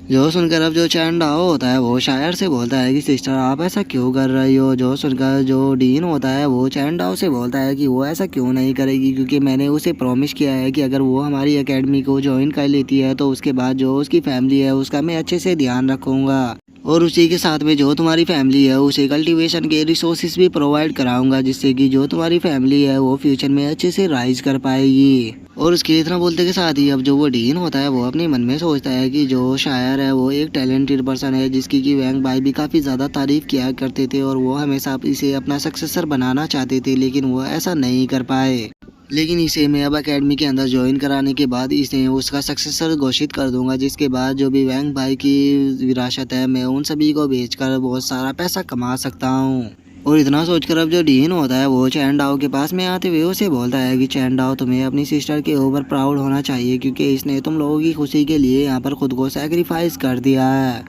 जो सुनकर अब जो चैन डाओ होता है वो शायर से बोलता है कि सिस्टर आप ऐसा क्यों कर रही हो। जो सुनकर जो डीन होता है वो चैन डाओ से बोलता है कि वो ऐसा क्यों नहीं करेगी क्योंकि मैंने उसे प्रॉमिस किया है कि अगर वो हमारी एकेडमी को ज्वाइन कर लेती है तो उसके बाद जो उसकी फैमिली है उसका मैं अच्छे से ध्यान रखूँगा और उसी के साथ में जो तुम्हारी फैमिली है उसे कल्टीवेशन के रिसोर्सेज भी प्रोवाइड कराऊंगा जिससे कि जो तुम्हारी फैमिली है वो फ्यूचर में अच्छे से राइज कर पाएगी। और उसके इतना बोलते के साथ ही अब जो वो डीन होता है वो अपने मन में सोचता है कि जो शायर है वो एक टैलेंटेड पर्सन है जिसकी कि वैंग भाई भी काफ़ी ज़्यादा तारीफ किया करते थे और वो हमेशा इसे अपना सक्सेसर बनाना चाहते थे, लेकिन वो ऐसा नहीं कर पाए। लेकिन इसे मैं अब अकेडमी के अंदर ज्वाइन कराने के बाद इसे उसका सक्सेसर घोषित कर दूंगा, जिसके बाद जो भी वैंग भाई की विरासत है मैं उन सभी को बेचकर बहुत सारा पैसा कमा सकता हूँ। और इतना सोचकर अब जो डीन होता है वो चैन डाओ के पास में आते हुए उसे बोलता है कि चैन डाओ तुम्हें अपनी सिस्टर के ऊपर प्राउड होना चाहिए क्योंकि इसने तुम लोगों की खुशी के लिए यहाँ पर खुद को सैक्रिफाइस कर दिया है।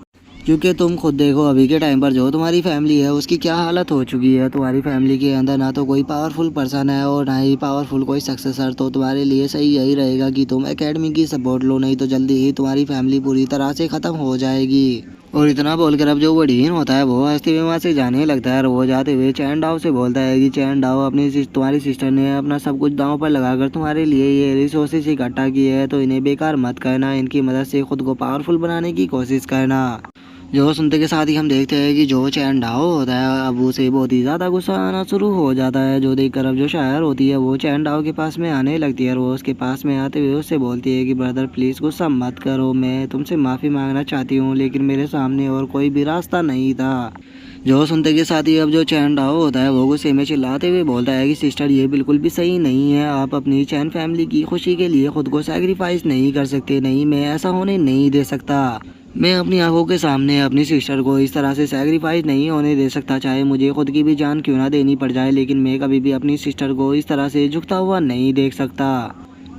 क्योंकि तुम खुद देखो अभी के टाइम पर जो तुम्हारी फैमिली है उसकी क्या हालत हो चुकी है। तुम्हारी फैमिली के अंदर ना तो कोई पावरफुल पर्सन है और ना ही पावरफुल कोई सक्सेसर। तो तुम्हारे लिए सही यही रहेगा कि तुम एकेडमी की सपोर्ट लो, नहीं तो जल्दी ही तुम्हारी फैमिली पूरी तरह से ख़त्म हो जाएगी। और इतना बोलकर अब जो वडीन होता है वो हंसते हुए वहाँ से जाने लगता है और वो जाते हुए चैन डाओ से बोलता है कि चैन डाओ, तुम्हारी सिस्टर ने अपना सब कुछ दांव पर लगाकर तुम्हारे लिए ये रिसोर्सेज इकट्ठा किए है, तो इन्हें बेकार मत करना, इनकी मदद से खुद को पावरफुल बनाने की कोशिश करना। जो सुनते के साथ ही हम देखते हैं कि जो चैन डाओ होता है अब उसे बहुत ही ज़्यादा गुस्सा आना शुरू हो जाता है। जो देखकर अब जो शायर होती है वो चैन डाओ के पास में आने लगती है और वो उसके पास में आते हुए उससे बोलती है कि ब्रदर प्लीज़ गुस्सा मत करो, मैं तुमसे माफ़ी मांगना चाहती हूँ लेकिन मेरे सामने और कोई भी रास्ता नहीं था। जो सुनते के साथ ही अब जो चैन डाओ होता है वो गुस्से में चिल्लाते हुए बोलता है कि सिस्टर ये बिल्कुल भी सही नहीं है, आप अपनी चैन फैमिली की खुशी के लिए खुद को सैक्रिफाइस नहीं कर सकते। नहीं, मैं ऐसा होने नहीं दे सकता। मैं अपनी आंखों के सामने अपनी सिस्टर को इस तरह से सैक्रिफाइस नहीं होने दे सकता, चाहे मुझे खुद की भी जान क्यों ना देनी पड़ जाए, लेकिन मैं कभी भी अपनी सिस्टर को इस तरह से झुकता हुआ नहीं देख सकता।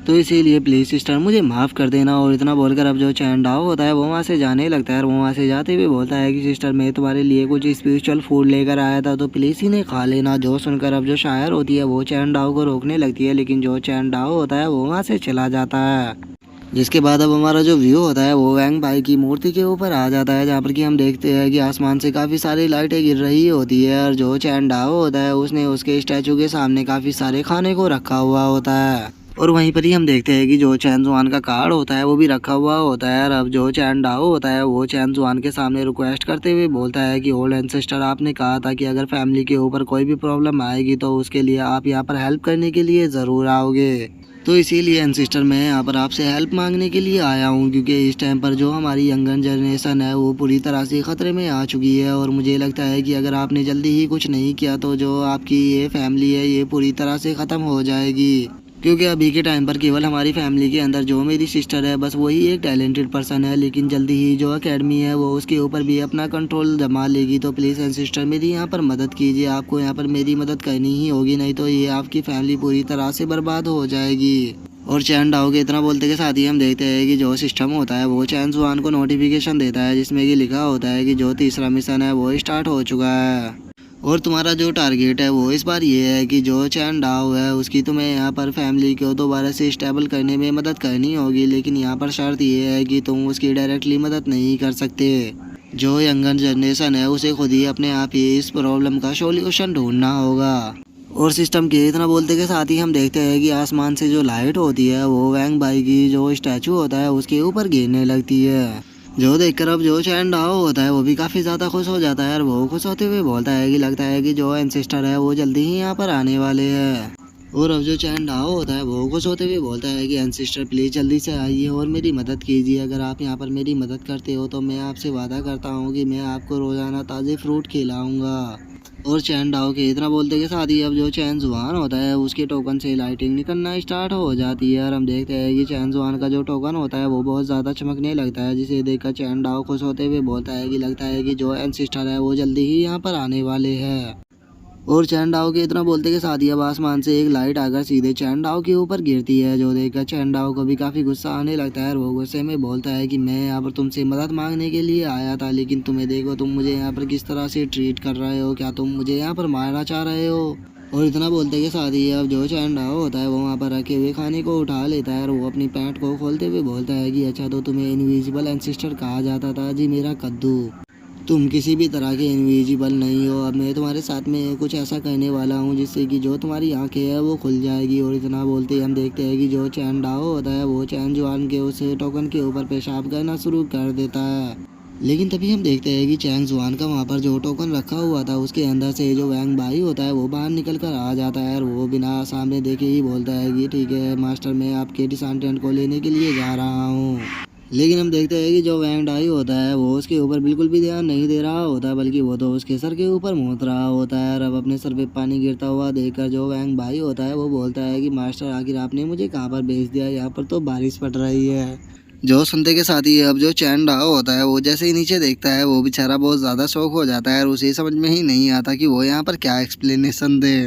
तो इसीलिए प्लीज़ सिस्टर मुझे माफ़ कर देना। और इतना बोलकर अब जो चैन डाओ होता है वो वहाँ से जाने लगता है और वो वहाँ से जाते हुए बोलता है कि सिस्टर मैं तुम्हारे लिए कुछ स्पिरिचुअल फूड लेकर आया था, तो प्लीज़ इन्हें खा लेना। जो सुनकर अब जो शायर होती है वो चैन डाओ को रोकने लगती है, लेकिन जो चैन डाओ होता है वो वहाँ से चला जाता है। जिसके बाद अब हमारा जो व्यू होता है वो वैंग भाई की मूर्ति के ऊपर आ जाता है, जहाँ पर कि हम देखते हैं कि आसमान से काफ़ी सारी लाइटें गिर रही होती है और जो चैन डाओ होता है उसने उसके स्टैचू के सामने काफ़ी सारे खाने को रखा हुआ होता है। और वहीं पर ही हम देखते हैं कि जो चैन जुआन का कार्ड होता है वो भी रखा हुआ होता है। और अब जो चैन डाओ होता है वो चैन जुआन के सामने रिक्वेस्ट करते हुए बोलता है कि ओल्ड एंसेस्टर, आपने कहा था कि अगर फैमिली के ऊपर कोई भी प्रॉब्लम आएगी तो उसके लिए आप यहाँ पर हेल्प करने के लिए ज़रूर आओगे। तो इसीलिए एंसिस्टर मैं यहाँ पर आपसे हेल्प मांगने के लिए आया हूँ, क्योंकि इस टाइम पर जो हमारी यंगर जनरेशन है वो पूरी तरह से ख़तरे में आ चुकी है। और मुझे लगता है कि अगर आपने जल्दी ही कुछ नहीं किया तो जो आपकी ये फैमिली है ये पूरी तरह से ख़त्म हो जाएगी। क्योंकि अभी के टाइम पर केवल हमारी फैमिली के अंदर जो मेरी सिस्टर है बस वही एक टैलेंटेड पर्सन है, लेकिन जल्दी ही जो एकेडमी है वो उसके ऊपर भी अपना कंट्रोल जमा लेगी। तो प्लीज़ एंसिस्टर मेरी यहाँ पर मदद कीजिए, आपको यहाँ पर मेरी मदद करनी ही होगी, नहीं तो ये आपकी फैमिली पूरी तरह से बर्बाद हो जाएगी। और चैन डाओ के इतना बोलते के साथ ही हम देखते हैं कि जो सिस्टम होता है वो चैन जुआन को नोटिफिकेशन देता है, जिसमें कि लिखा होता है कि जो तीसरा मिशन है वो स्टार्ट हो चुका है और तुम्हारा जो टारगेट है वो इस बार ये है कि जो चैन डाओ है उसकी तुम्हें यहाँ पर फैमिली को दोबारा से स्टेबल करने में मदद करनी होगी, लेकिन यहाँ पर शर्त ये है कि तुम उसकी डायरेक्टली मदद नहीं कर सकते। जो यंगर जनरेशन है उसे खुद ही अपने आप ही इस प्रॉब्लम का सॉल्यूशन ढूंढना होगा। और सिस्टम के इतना बोलते के साथ ही हम देखते हैं कि आसमान से जो लाइट होती है वो वैंग भाई की जो स्टैचू होता है उसके ऊपर गिरने लगती है। जो देखकर अब जो चैन डाओ होता है वो भी काफ़ी ज़्यादा खुश हो जाता है और वो खुश होते हुए बोलता है कि लगता है कि जो एंसेस्टर है वो जल्दी ही यहाँ पर आने वाले हैं। और अब जो चैन डाओ होता है वो खुश होते हुए बोलता है कि एंसेस्टर प्लीज़ जल्दी से आइए और मेरी मदद कीजिए। अगर आप यहाँ पर मेरी मदद करते हो तो मैं आपसे वादा करता हूँ कि मैं आपको रोज़ाना ताज़े फ्रूट खिलाऊँगा। और चैन डाओ के इतना बोलते के साथ ही अब जो चैन जुआन होता है उसके टोकन से लाइटिंग निकलना स्टार्ट हो जाती है और हम देखते हैं कि चैन जुआन का जो टोकन होता है वो बहुत ज़्यादा चमकने लगता है, जिसे देखकर चैन डाओ खुश होते हुए बोलता है कि लगता है कि जो एंसिस्टर है वो जल्दी ही यहाँ पर आने वाले हैं। और चैन डाओ के इतना बोलते के साथ ही अब आसमान से एक लाइट आकर सीधे चैन डाओ के ऊपर गिरती है। जो देखकर चैन डाओ को भी काफ़ी गुस्सा आने लगता है और वो गुस्से में बोलता है कि मैं यहाँ पर तुमसे मदद मांगने के लिए आया था, लेकिन तुम्हें देखो तुम मुझे यहाँ पर किस तरह से ट्रीट कर रहे हो, क्या तुम मुझे यहाँ पर मारना चाह रहे हो। और इतना बोलते के साथ ही अब जो चैन डाओ होता है वो वहाँ पर रखे हुए खाने को उठा लेता है और वो अपनी पैंट को खोलते हुए बोलता है कि अच्छा तो तुम्हें इनविजिबल एंसिस्टर कहा जाता था जी मेरा कद्दू, तुम किसी भी तरह के इनविजिबल नहीं हो। अब मैं तुम्हारे साथ में कुछ ऐसा करने वाला हूँ जिससे कि जो तुम्हारी आंखें है वो खुल जाएगी। और इतना बोलते ही हम देखते हैं कि जो चैन डाओ होता है वो चैन जुआन के उस टोकन के ऊपर पेशाब करना शुरू कर देता है। लेकिन तभी हम देखते हैं कि चैन जुआन का वहाँ पर जो टोकन रखा हुआ था उसके अंदर से जो वैंग भाई होता है वो बाहर निकल कर आ जाता है और वो बिना सामने देखे ही बोलता है कि ठीक है मास्टर, मैं आपके डिसेंडेंट को लेने के लिए जा रहा हूँ। लेकिन हम देखते हैं कि जो वैंग डाई होता है वो उसके ऊपर बिल्कुल भी ध्यान नहीं दे रहा होता है, बल्कि वो तो उसके सर के ऊपर मूत रहा होता है। और अब अपने सर पे पानी गिरता हुआ देखकर जो वैंग भाई होता है वो बोलता है कि मास्टर आखिर आपने मुझे कहाँ पर भेज दिया, यहाँ पर तो बारिश पड़ रही है। जो सुनते के साथ ही अब जो चैन डाओ होता है वो जैसे ही नीचे देखता है वो बेचारा बहुत ज़्यादा शौक हो जाता है और उसे समझ में ही नहीं आता कि वो यहाँ पर क्या एक्सप्लेनेशन दे।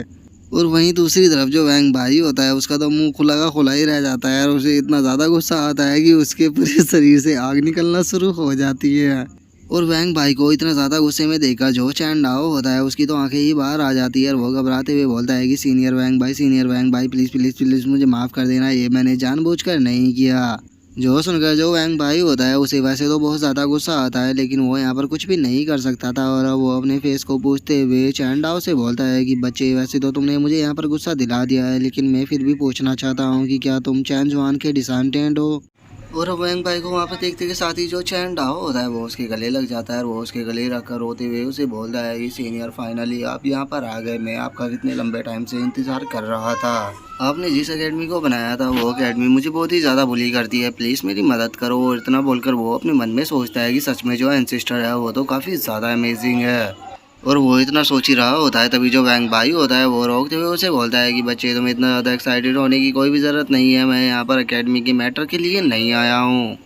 और वहीं दूसरी तरफ जो वैंग भाई होता है उसका तो मुंह खुला का खुला ही रह जाता है और उसे इतना ज़्यादा गुस्सा आता है कि उसके पूरे शरीर से आग निकलना शुरू हो जाती है। और वैंग भाई को इतना ज़्यादा गुस्से में देखकर जो चैन डाओ होता है उसकी तो आंखें ही बाहर आ जाती है और वो घबराते हुए बोलता है कि सीनियर वैंग भाई प्लीज़ प्लीज़ प्लीज़ मुझे माफ़ कर देना, ये मैंने जानबूझकर नहीं किया। जो सुनकर जो वैंग भाई होता है उसे वैसे तो बहुत ज़्यादा गुस्सा आता है, लेकिन वो यहाँ पर कुछ भी नहीं कर सकता था और अब वो अपने फेस को पूछते हुए चैन डाओ से बोलता है कि बच्चे, वैसे तो तुमने मुझे यहाँ पर गुस्सा दिला दिया है, लेकिन मैं फिर भी पूछना चाहता हूँ कि क्या तुम चैन जुआन के डिसेंडेंट हो। और वैंग भाई को वहाँ पर देखते के साथ ही जो चैन डाओ होता है वो उसके गले लग जाता है और वो उसके गले रख कर रोते हुए उसे बोलता है कि सीनियर फाइनली आप यहाँ पर आ गए, मैं आपका कितने लंबे टाइम से इंतज़ार कर रहा था। आपने जिस एकेडमी को बनाया था वो एकेडमी मुझे बहुत ही ज़्यादा बुली करती है, प्लीज़ मेरी मदद करो। और इतना बोलकर वो अपने मन में सोचता है कि सच में जो एंसेस्टर है वो तो काफ़ी ज़्यादा अमेजिंग है। और वो इतना सोच ही रहा होता है तभी जो वैंग भाई होता है वो रोकते हुए उसे बोलता है कि बच्चे, तुम्हें इतना ज़्यादा एक्साइटेड होने की कोई भी ज़रूरत नहीं है, मैं यहाँ पर एकेडमी के मैटर के लिए नहीं आया हूँ।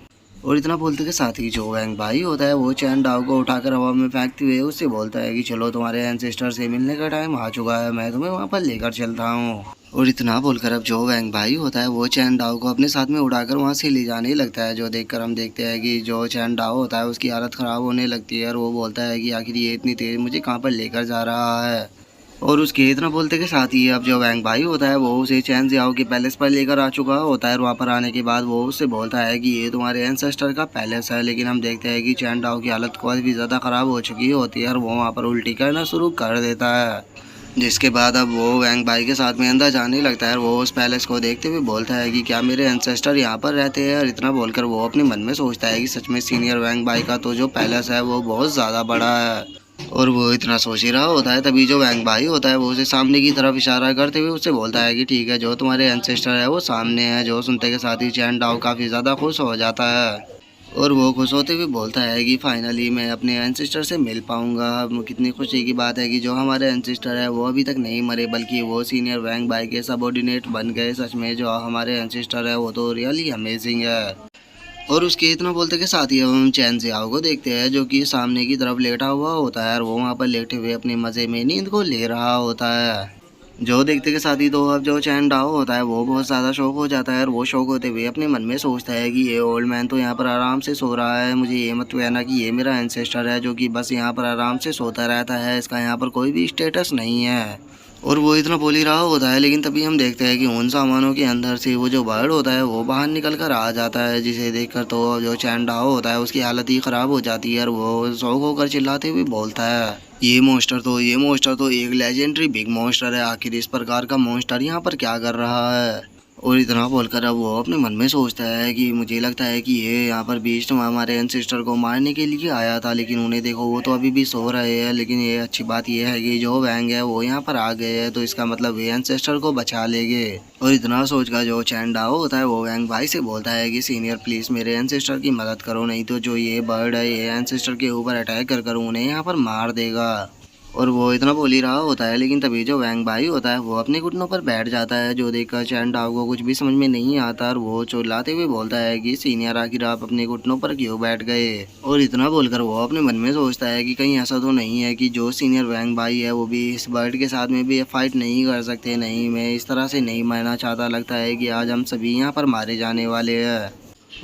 और इतना बोलते के साथ ही जो वैंग भाई होता है वो चैन डाओ को उठाकर हवा में फेंकते हुए उससे बोलता है कि चलो तुम्हारे एंसेस्टर से मिलने का टाइम आ चुका है, मैं तुम्हें वहाँ पर लेकर चलता हूँ। और इतना बोलकर अब जो वैंग भाई होता है वो चैन डाओ को अपने साथ में उड़ाकर वहाँ से ले जाने लगता है, जो देखकर हम देखते हैं कि जो चैन डाओ होता है उसकी हालत ख़राब होने लगती है और वो बोलता है कि आखिर ये इतनी तेज़ मुझे कहाँ पर लेकर जा रहा है। और उसके इतना बोलते के साथ ही अब जो वैंग भाई होता है वो उसे चैन जियाओ के पैलेस पर लेकर आ चुका होता है और वहाँ पर आने के बाद वो उससे बोलता है कि ये तुम्हारे एंसेस्टर का पैलेस है, लेकिन हम देखते हैं कि चैन डाओ की हालत काफ़ी ज़्यादा ख़राब हो चुकी होती है और वो वहाँ पर उल्टी करना शुरू कर देता है। जिसके बाद अब वो वैंग भाई के साथ में अंदर जाने लगता है और वो उस पैलेस को देखते हुए बोलता है कि क्या मेरे एंसेस्टर यहाँ पर रहते हैं। और इतना बोलकर वो अपने मन में सोचता है कि सच में सीनियर वैंग भाई का तो जो पैलेस है वो बहुत ज़्यादा बड़ा है। और वो इतना सोच ही रहा होता है तभी जो वैंग भाई होता है वो उसे सामने की तरफ इशारा करते हुए उससे बोलता है कि ठीक है, जो तुम्हारे एंसेस्टर है वो सामने है। जो सुनते के साथ ही चैन डाओ काफ़ी ज़्यादा खुश हो जाता है और वो खुश होते हुए बोलता है कि फाइनली मैं अपने एंसेस्टर से मिल पाऊंगा। अब कितनी खुशी की बात है कि जो हमारे एंसेस्टर है वो अभी तक नहीं मरे, बल्कि वो सीनियर वैंग भाई के सबऑर्डिनेट बन गए। सच में जो हमारे एंसेस्टर है वो तो रियली अमेजिंग है। और उसके इतना बोलते के साथ ही अब हम चैन जियाओ को देखते हैं जो कि सामने की तरफ लेटा हुआ होता है और वो वहाँ पर लेटे हुए अपने मज़े में नींद को ले रहा होता है। जो देखते के साथ ही तो अब जो चैन डाओ होता है वो बहुत ज़्यादा शौक हो जाता है और वो शौक होते हुए अपने मन में सोचता है कि ये ओल्ड मैन तो यहाँ पर आराम से सो रहा है, मुझे ये मत कहना कि ये मेरा एंसेस्टर है जो कि बस यहाँ पर आराम से सोता रहता है, इसका यहाँ पर कोई भी स्टेटस नहीं है। और वो इतना बोल ही रहा होता है लेकिन तभी हम देखते हैं कि उन सामानों के अंदर से वो जो बर्ड होता है वो बाहर निकल कर आ जाता है, जिसे देखकर तो जो चैन डाओ होता है उसकी हालत ही ख़राब हो जाती है और वो शौक होकर चिल्लाते हुए बोलता है ये मॉन्स्टर तो एक लेजेंडरी बिग मॉन्स्टर है, आखिर इस प्रकार का मॉन्स्टर यहाँ पर क्या कर रहा है। और इतना बोलकर अब वो अपने मन में सोचता है कि मुझे लगता है कि ये यहाँ पर बीस्ट हमारे एंसेस्टर को मारने के लिए आया था, लेकिन उन्हें देखो वो तो अभी भी सो रहे हैं। लेकिन ये अच्छी बात ये है कि जो वैंग है वो यहाँ पर आ गए हैं, तो इसका मतलब वे एंसेस्टर को बचा लेंगे। और इतना सोचकर जो चैन डाओ होता है वो वैंग भाई से बोलता है कि सीनियर प्लीज़ मेरे एंसेस्टर की मदद करो, नहीं तो जो ये बर्ड है ये एंसेस्टर के ऊपर अटैक कर उन्हें यहाँ पर मार देगा। और वो इतना बोल ही रहा होता है लेकिन तभी जो वैंग भाई होता है वो अपने घुटनों पर बैठ जाता है, जो देखकर चैन डाओ को कुछ भी समझ में नहीं आता और वो चिल्लाते हुए बोलता है कि सीनियर आखिर आप अपने घुटनों पर क्यों बैठ गए। और इतना बोलकर वो अपने मन में सोचता है कि कहीं ऐसा तो नहीं है कि जो सीनियर वैंग भाई है वो भी इस बर्ड के साथ में भी फाइट नहीं कर सकते। नहीं, मैं इस तरह से नहीं मरना चाहता, लगता है कि आज हम सभी यहाँ पर मारे जाने वाले हैं।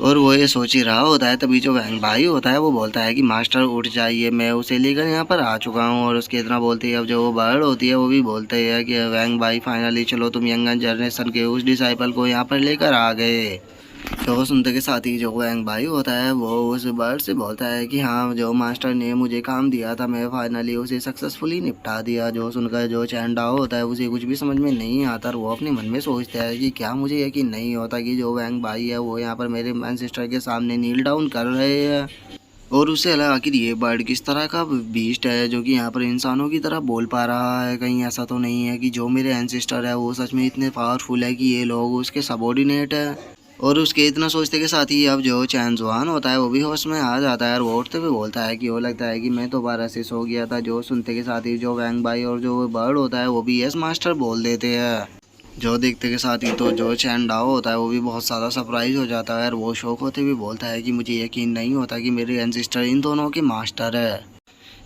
और वो ये सोच ही रहा होता है तभी जो वैंग भाई होता है वो बोलता है कि मास्टर उठ जाइए, मैं उसे लेकर यहाँ पर आ चुका हूँ। और उसके इतना बोलते ही अब जो वो बर्ड होती है वो भी बोलते हैं कि वैंग भाई फाइनली चलो तुम यंगर जनरेशन के उस डिसाइपल को यहाँ पर लेकर आ गए। तो सुनते के साथ ही जो वैंग भाई होता है वो उस बर्ड से बोलता है कि हाँ, जो मास्टर ने मुझे काम दिया था मैं फाइनली उसे सक्सेसफुली निपटा दिया। जो सुनकर जो चैन डाओ होता है उसे कुछ भी समझ में नहीं आता और वो अपने मन में सोचता है कि क्या मुझे यकीन नहीं होता कि जो वैंग भाई है वो यहाँ पर मेरे एंसेस्टर के सामने नील डाउन कर रहे हैं। और उससे अलग आखिर ये बर्ड किस तरह का बीस्ट है जो कि यहाँ पर इंसानों की तरह बोल पा रहा है। कहीं ऐसा तो नहीं है कि जो मेरे एंसेस्टर है वो सच में इतने पावरफुल है कि ये लोग उसके सबॉर्डिनेट है। और उसके इतना सोचते के साथ ही अब जो चैन जुआन होता है वो भी होश में आ जाता है और वो उठते हुए बोलता है कि वो लगता है कि मैं दोबारा से सो गया था। जो सुनते के साथ ही जो वैंग भाई और जो बर्ड होता है वो भी यस मास्टर बोल देते हैं। जो देखते के साथ ही तो जो चैन डाओ होता है वो भी बहुत ज़्यादा सरप्राइज हो जाता है और वो शौक होते हुए बोलता है कि मुझे यकीन नहीं होता कि मेरे एंसेस्टर इन दोनों के मास्टर है।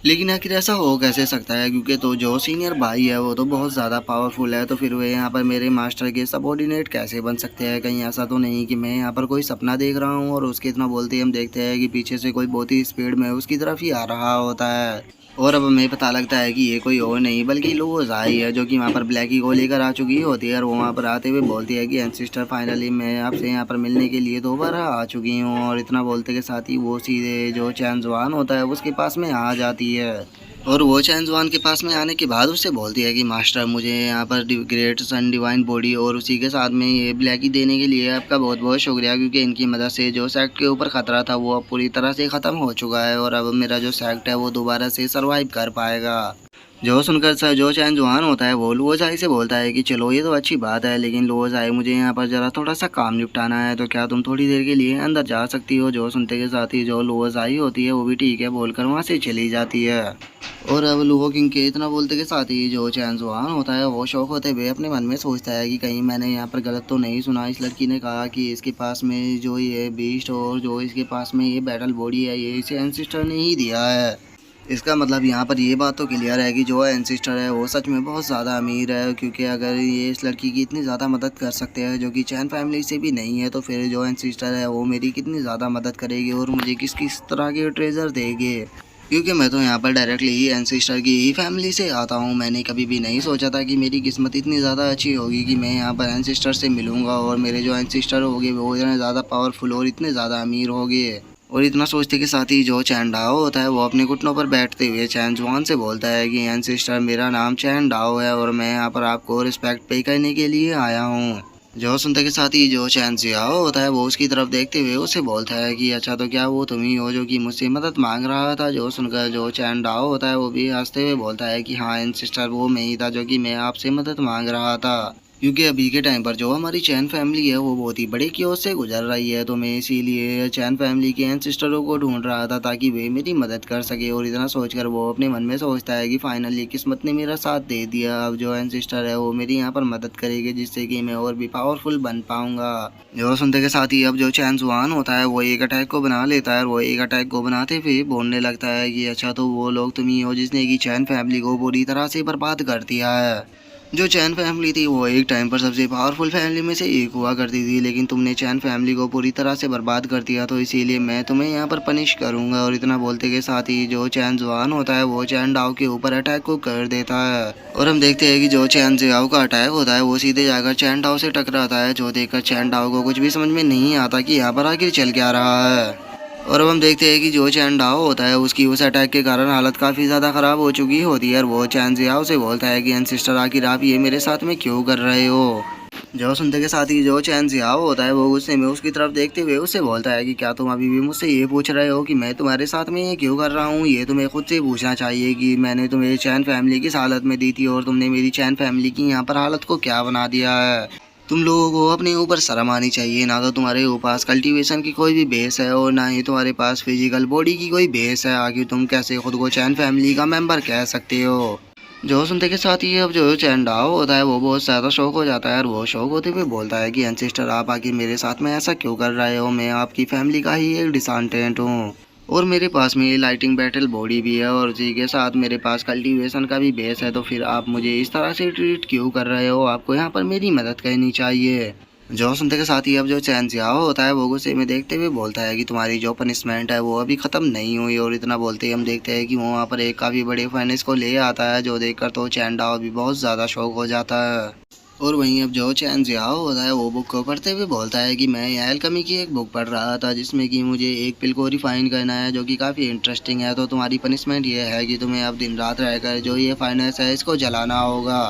लेकिन आखिर ऐसा हो कैसे सकता है, क्योंकि तो जो सीनियर भाई है वो तो बहुत ज़्यादा पावरफुल है, तो फिर वे यहाँ पर मेरे मास्टर के सबॉर्डिनेट कैसे बन सकते हैं। कहीं ऐसा तो नहीं कि मैं यहाँ पर कोई सपना देख रहा हूँ और उसके इतना बोलते ही हम देखते हैं कि पीछे से कोई बहुत ही स्पीड में उसकी तरफ ही आ रहा होता है। और अब हमें पता लगता है कि ये कोई और नहीं बल्कि लुओ ज़ाई है, जो कि वहाँ पर ब्लैकी को लेकर आ चुकी होती है। और वो वहाँ पर आते हुए बोलती है कि एंसिस्टर फाइनली मैं आपसे यहाँ पर मिलने के लिए दोबारा आ चुकी हूँ। और इतना बोलते के साथ ही वो सीधे जो चैन जुआन होता है उसके पास में आ जाती है। और वो चैन जुआन के पास में आने के बाद उससे बोलती है कि मास्टर मुझे यहाँ पर ग्रेट सन डिवाइन बॉडी और उसी के साथ में ये ब्लैकी देने के लिए आपका बहुत बहुत शुक्रिया, क्योंकि इनकी मदद से जो सेक्ट के ऊपर ख़तरा था वो अब पूरी तरह से ख़त्म हो चुका है और अब मेरा जो सेक्ट है वो दोबारा से सर्वाइव कर पाएगा। जो सुनकर सर जो चैन जुआन होता है वो लुओ ज़ाई से बोलता है कि चलो ये तो अच्छी बात है, लेकिन लुओ ज़ाई मुझे यहाँ पर ज़रा थोड़ा सा काम निपटाना है, तो क्या तुम थोड़ी देर के लिए अंदर जा सकती हो। जो सुनते के साथ ही जो लुओ ज़ाई होती है वो भी ठीक है बोलकर वहाँ से चली जाती है। और अब लुओ किंग के इतना बोलते के साथ ही जो चैन जुआन होता है वो शौक होते हुए अपने मन में सोचता है कि कहीं मैंने यहाँ पर गलत तो नहीं सुना। इस लड़की ने कहा कि इसके पास में जो ये बीस्ट और जो इसके पास में ये बैटल बॉडी है ये इसे एंसिस्टर ने ही दिया है। इसका मतलब यहाँ पर ये बात तो क्लियर है कि जो एंसिस्टर है वो सच में बहुत ज़्यादा अमीर है, क्योंकि अगर ये इस लड़की की इतनी ज़्यादा मदद कर सकते हैं जो कि चैन फैमिली से भी नहीं है, तो फिर जो एंसिस्टर है वो मेरी कितनी ज़्यादा मदद करेगी और मुझे किस किस तरह के ट्रेजर देंगे। क्योंकि मैं तो यहाँ पर डायरेक्टली ही एंसिस्टर की ही फैमिली से आता हूँ। मैंने कभी भी नहीं सोचा था कि मेरी किस्मत इतनी ज़्यादा अच्छी होगी कि मैं यहाँ पर एंसिस्टर से मिलूँगा और मेरे जो एंसिस्टर होंगे वो इतने ज़्यादा पावरफुल और इतने ज़्यादा अमीर होंगे। और इतना सोचते के साथ ही जो चैन डाओ होता है वो अपने घुटनों पर बैठते हुए चैन जुआन से बोलता है कि एंसिस्टर मेरा नाम चैन डाओ है और मैं यहाँ पर आपको रिस्पेक्ट पे करने के लिए आया हूँ। जो सुनते के साथ ही जो चैन जियाओ होता है वो उसकी तरफ देखते हुए उससे बोलता है कि अच्छा तो क्या वो तुम ही हो जो कि मुझसे मदद मांग रहा था। जो सुनकर जो चैन डाओ होता है वो भी हंसते हुए बोलता है कि हाँ एंसिस्टर वो मैं ही था जो कि मैं आपसे मदद मांग रहा था, क्योंकि अभी के टाइम पर जो हमारी चैन फैमिली है वो बहुत ही बड़े कियोस से गुजर रही है, तो मैं इसीलिए चैन फैमिली के एंसिस्टरों को ढूंढ रहा था ताकि वे मेरी मदद कर सके। और इतना सोचकर वो अपने मन में सोचता है कि फाइनली किस्मत ने मेरा साथ दे दिया, अब जो एंसिस्टर है वो मेरी यहाँ पर मदद करेगी जिससे कि मैं और भी पावरफुल बन पाऊंगा। जो सुनते के साथ ही अब जो चैन जुआन होता है वो एक अटैक को बना लेता है और वो एक अटैक को बनाते हुए बोलने लगता है कि अच्छा तो वो लोग तुम ही हो जिसने की चैन फैमिली को पूरी तरह से बर्बाद कर दिया है। जो चैन फैमिली थी वो एक टाइम पर सबसे पावरफुल फैमिली में से एक हुआ करती थी, लेकिन तुमने चैन फैमिली को पूरी तरह से बर्बाद कर दिया, तो इसीलिए मैं तुम्हें यहाँ पर पनिश करूँगा। और इतना बोलते के साथ ही जो चैन जुआन होता है वो चैन डाओ के ऊपर अटैक को कर देता है। और हम देखते हैं कि जो चैन जियाओ का अटैक होता है वो सीधे जाकर चैन डाओ से टकराता है, जो देखकर चैन डाओ को कुछ भी समझ में नहीं आता कि यहाँ पर आखिर चल क्या रहा है। और अब हम देखते हैं कि जो चैन डाओ होता है उसकी उस अटैक के कारण हालत काफ़ी ज़्यादा ख़राब हो चुकी होती है और वो चैन जियाओ से बोलता है कि एंसिस्टर आखिर आप ये मेरे साथ में क्यों कर रहे हो। जो सुनते के साथ ही जो चैन जियाओ होता है वो गुस्से में उसकी तरफ देखते हुए उससे बोलता है कि क्या तुम अभी भी मुझसे ये पूछ रहे हो कि मैं तुम्हारे साथ में ये क्यों कर रहा हूँ। ये तुम्हें खुद से पूछना चाहिए कि मैंने तुम्हें चैन फैमिली किस हालत में दी थी और तुमने मेरी चैन फैमिली की यहाँ पर हालत को क्या बना दिया है। तुम लोगों को अपने ऊपर शर्म आनी चाहिए। ना तो तुम्हारे पास कल्टीवेशन की कोई भी बेस है और ना ही तुम्हारे पास फिजिकल बॉडी की कोई बेस है, आखिर तुम कैसे खुद को चैन फैमिली का मेंबर कह सकते हो। जो सुनते के साथ ही अब जो चैन डाओ होता है वो बहुत ज़्यादा शौक हो जाता है और वो शौक होते हुए बोलता है कि एंसिस्टर आप आखिर मेरे साथ में ऐसा क्यों कर रहे हो। मैं आपकी फैमिली का ही एक डिसेंडेंट हूँ और मेरे पास में ये लाइटिंग बैटल बॉडी भी है और उसी के साथ मेरे पास कल्टीवेशन का भी बेस है, तो फिर आप मुझे इस तरह से ट्रीट क्यों कर रहे हो। आपको यहाँ पर मेरी मदद करनी चाहिए। जो सुनते के साथ ही अब जो चैन जियाओ होता है वो गुस्से में देखते हुए बोलता है कि तुम्हारी जो पनिशमेंट है वो अभी ख़त्म नहीं हुई। और इतना बोलते ही हम देखते हैं कि वो वहाँ पर एक काफ़ी बड़े फर्नेस को ले आता है, जो देखकर तो चैन डाओ भी बहुत ज़्यादा शौक हो जाता है। और वहीं अब जो चैन जियाओ होता है वो बुक को पढ़ते हुए बोलता है कि मैं एल्केमी की एक बुक पढ़ रहा था जिसमें कि मुझे एक पिल को रिफाइन करना है जो कि काफ़ी इंटरेस्टिंग है, तो तुम्हारी पनिशमेंट ये है कि तुम्हें अब दिन रात रहकर जो ये फाइनेंस है इसको जलाना होगा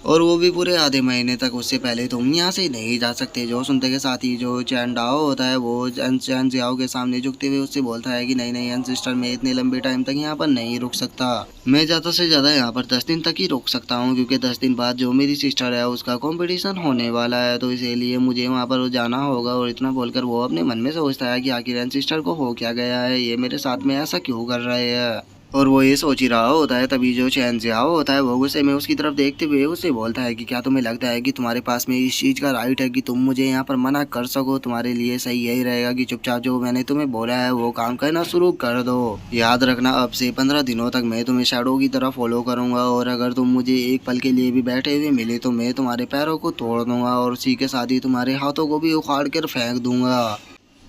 और वो भी पूरे आधे महीने तक। उससे पहले तुम यहाँ से नहीं जा सकते। जो सुनते के साथ ही जो चैन डाओ होता है वो चैन जियाओ के सामने झुकते हुए उससे बोलता है कि नहीं नहीं एंसिस्टर मैं इतने लंबे टाइम तक यहाँ पर नहीं रुक सकता। मैं ज़्यादा से ज़्यादा यहाँ पर 10 दिन तक ही रुक सकता हूँ, क्योंकि 10 दिन बाद जो मेरी सिस्टर है उसका कंपटीशन होने वाला है, तो इसीलिए मुझे वहाँ पर जाना होगा। और इतना बोलकर वो अपने मन में सोचता है कि आखिर एंसिस्टर को हो क्या गया है, ये मेरे साथ में ऐसा क्यों कर रहे हैं। और वो ये सोच ही रहा होता है, तभी जो चैन ज़ियाओ होता है वो गुस्से में उसकी तरफ देखते हुए उससे बोलता है कि क्या तुम्हें लगता है कि तुम्हारे पास में इस चीज़ का राइट है कि तुम मुझे यहाँ पर मना कर सको? तुम्हारे लिए सही यही रहेगा कि चुपचाप जो मैंने तुम्हें बोला है वो काम करना शुरू कर दो। याद रखना, अब से 15 दिनों तक मैं तुम्हें शैडो की तरह फॉलो करूंगा, और अगर तुम मुझे एक पल के लिए भी बैठे हुए मिले तो मैं तुम्हारे पैरों को तोड़ दूंगा और उसी के साथ ही तुम्हारे हाथों को भी उखाड़ कर फेंक दूंगा।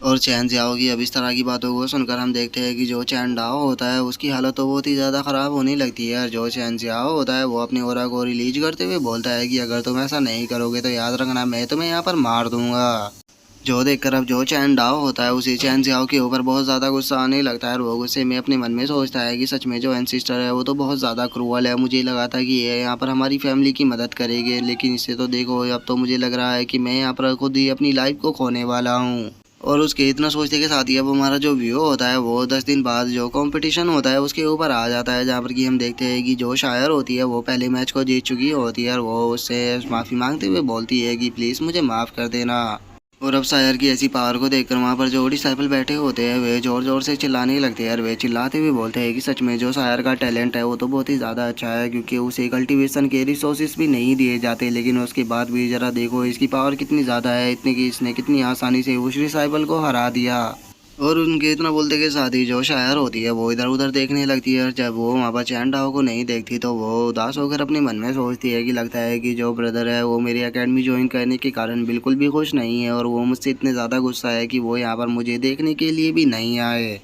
और चैन ज़ियाओ की अब इस तरह की बातों को सुनकर हम देखते हैं कि जो चैन डाओ होता है उसकी हालत तो बहुत ही ज़्यादा ख़राब होने लगती है। और जो चैन ज़ियाओ होता है वो अपने ऑरा को रिलीज करते हुए बोलता है कि अगर तुम ऐसा नहीं करोगे तो याद रखना मैं तुम्हें यहाँ पर मार दूंगा। जो देखकर अब जो चैन डाओ होता है उसे चैन ज़ियाओ के ऊपर बहुत ज़्यादा गुस्सा आने लगता है, और वो गुस्से में अपने मन में सोचता है कि सच में जो एंसिस्टर है वो तो बहुत ज़्यादा क्रूअल है। मुझे लगा था कि ये यहाँ पर हमारी फैमिली की मदद करेंगे, लेकिन इससे तो देखो अब तो मुझे लग रहा है कि मैं यहाँ पर खुद ही अपनी लाइफ को खोने वाला हूँ। और उसके इतना सोचने के साथ ही अब हमारा जो व्यू होता है वो 10 दिन बाद जो कंपटीशन होता है उसके ऊपर आ जाता है, जहाँ पर कि हम देखते हैं कि जो शायर होती है वो पहले मैच को जीत चुकी होती है, और वो उससे माफ़ी मांगते हुए बोलती है कि प्लीज़ मुझे माफ़ कर देना। और अब शायर की ऐसी पावर को देखकर वहाँ पर जो डिसाइपल बैठे होते हैं वे ज़ोर ज़ोर से चिल्लाने लगते हैं, और वे चिल्लाते हुए बोलते हैं कि सच में जो शायर का टैलेंट है वो तो बहुत ही ज़्यादा अच्छा है, क्योंकि उसे कल्टीवेशन के रिसोर्सेज भी नहीं दिए जाते, लेकिन उसके बाद भी ज़रा देखो इसकी पावर कितनी ज़्यादा है, इतनी कि इसने कितनी आसानी से उस डिसाइपल को हरा दिया। और उनके इतना बोलते के साथ ही जो शायर होती है वो इधर उधर देखने लगती है, और जब वो वहाँ पर चैन डाओ को नहीं देखती तो वो उदास होकर अपने मन में सोचती है कि लगता है कि जो ब्रदर है वो मेरी एकेडमी ज्वाइन करने के कारण बिल्कुल भी खुश नहीं है, और वो मुझसे इतने ज़्यादा गुस्सा है कि वो यहाँ पर मुझे देखने के लिए भी नहीं आए।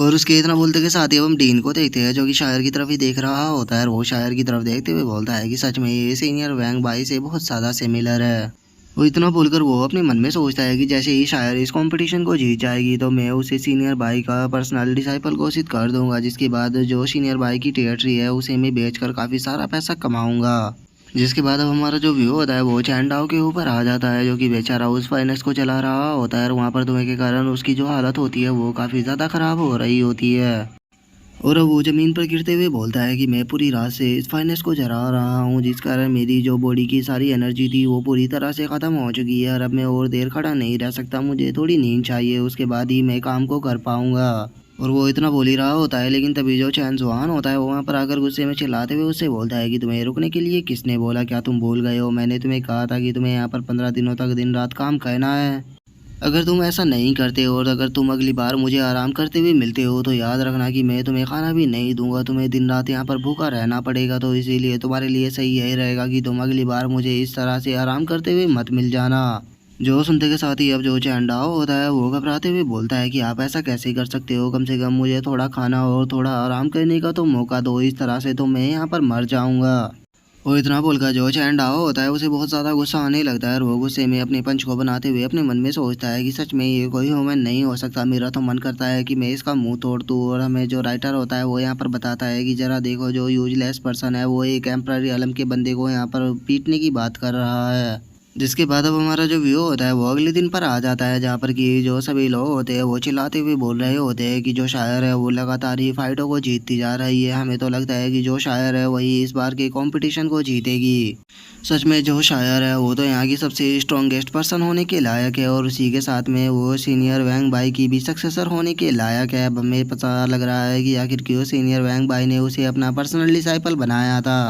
और उसके इतना बोलते के साथ ही अब हम डीन को देखते हैं, जो कि शायर की तरफ ही देख रहा होता है, और वो शायर की तरफ देखते हुए बोलता है कि सच में ये सीनियर वैंग भाई से बहुत ज़्यादा सिमिलर है। वो इतना बोलकर वो अपने मन में सोचता है कि जैसे ही शायर इस कंपटीशन को जीत जाएगी तो मैं उसे सीनियर भाई का पर्सनल डिसाइपल घोषित कर दूंगा, जिसके बाद जो सीनियर भाई की टेरिटरी है उसे मैं बेचकर काफ़ी सारा पैसा कमाऊंगा। जिसके बाद अब हमारा जो व्यू होता है वो चैंडाओ के ऊपर आ जाता है, जो कि बेचारा उस फाइनेंस को चला रहा होता है, और वहाँ पर धुएं के कारण उसकी जो हालत होती है वो काफ़ी ज़्यादा ख़राब हो रही होती है। और अब वो ज़मीन पर गिरते हुए बोलता है कि मैं पूरी रात से इस फाइनेंस को जला रहा हूँ, जिस कारण मेरी जो बॉडी की सारी एनर्जी थी वो पूरी तरह से ख़त्म हो चुकी है, और अब मैं और देर खड़ा नहीं रह सकता, मुझे थोड़ी नींद चाहिए, उसके बाद ही मैं काम को कर पाऊँगा। और वो इतना बोल ही रहा होता है, लेकिन तभी जो चैन जुआन होता है वो वहाँ पर आकर गुस्से में चिल्लाते हुए उससे बोलता है कि तुम्हें रुकने के लिए किसने बोला? क्या तुम भूल गए हो? मैंने तुम्हें कहा था कि तुम्हें यहाँ पर 15 दिनों तक दिन रात काम करना है। अगर तुम ऐसा नहीं करते हो और अगर तुम अगली बार मुझे आराम करते हुए मिलते हो तो याद रखना कि मैं तुम्हें खाना भी नहीं दूंगा, तुम्हें दिन रात यहाँ पर भूखा रहना पड़ेगा। तो इसीलिए तुम्हारे लिए सही यही रहेगा कि तुम अगली बार मुझे इस तरह से आराम करते हुए मत मिल जाना। जो सुनते के साथ ही अब जो चैंडाओ होता है वो घबराते हुए बोलता है कि आप ऐसा कैसे कर सकते हो? कम से कम मुझे थोड़ा खाना और थोड़ा आराम करने का तो मौका दो, इस तरह से तो मैं यहाँ पर मर जाऊँगा। वो इतना बोलकर जो चैंडाओ होता है उसे बहुत ज़्यादा गुस्सा आने लगता है, और वो गुस्से में अपने पंच को बनाते हुए अपने मन में सोचता है कि सच में ये कोई ह्यूमन नहीं हो सकता। मेरा तो मन करता है कि मैं इसका मुंह तोड़ दूँ। और हमें जो राइटर होता है वो यहाँ पर बताता है कि ज़रा देखो जो यूजलेस पर्सन है वो एक एम्पररी आलम के बंदे को यहाँ पर पीटने की बात कर रहा है। जिसके बाद अब हमारा जो व्यू होता है वो अगले दिन पर आ जाता है, जहाँ पर कि जो सभी लोग होते हैं वो चिल्लाते हुए बोल रहे होते हैं कि जो शायर है वो लगातार ही फाइटों को जीतती जा रही है। हमें तो लगता है कि जो शायर है वही इस बार के कंपटीशन को जीतेगी। सच में जो शायर है वो तो यहाँ की सबसे स्ट्रॉन्गेस्ट पर्सन होने के लायक है, और उसी के साथ में वो सीनियर वैंग भाई की भी सक्सेसर होने के लायक है। अब हमें पता लग रहा है कि आखिर क्यों सीनियर वैंग भाई ने उसे अपना पर्सनल डिसाइपल बनाया था।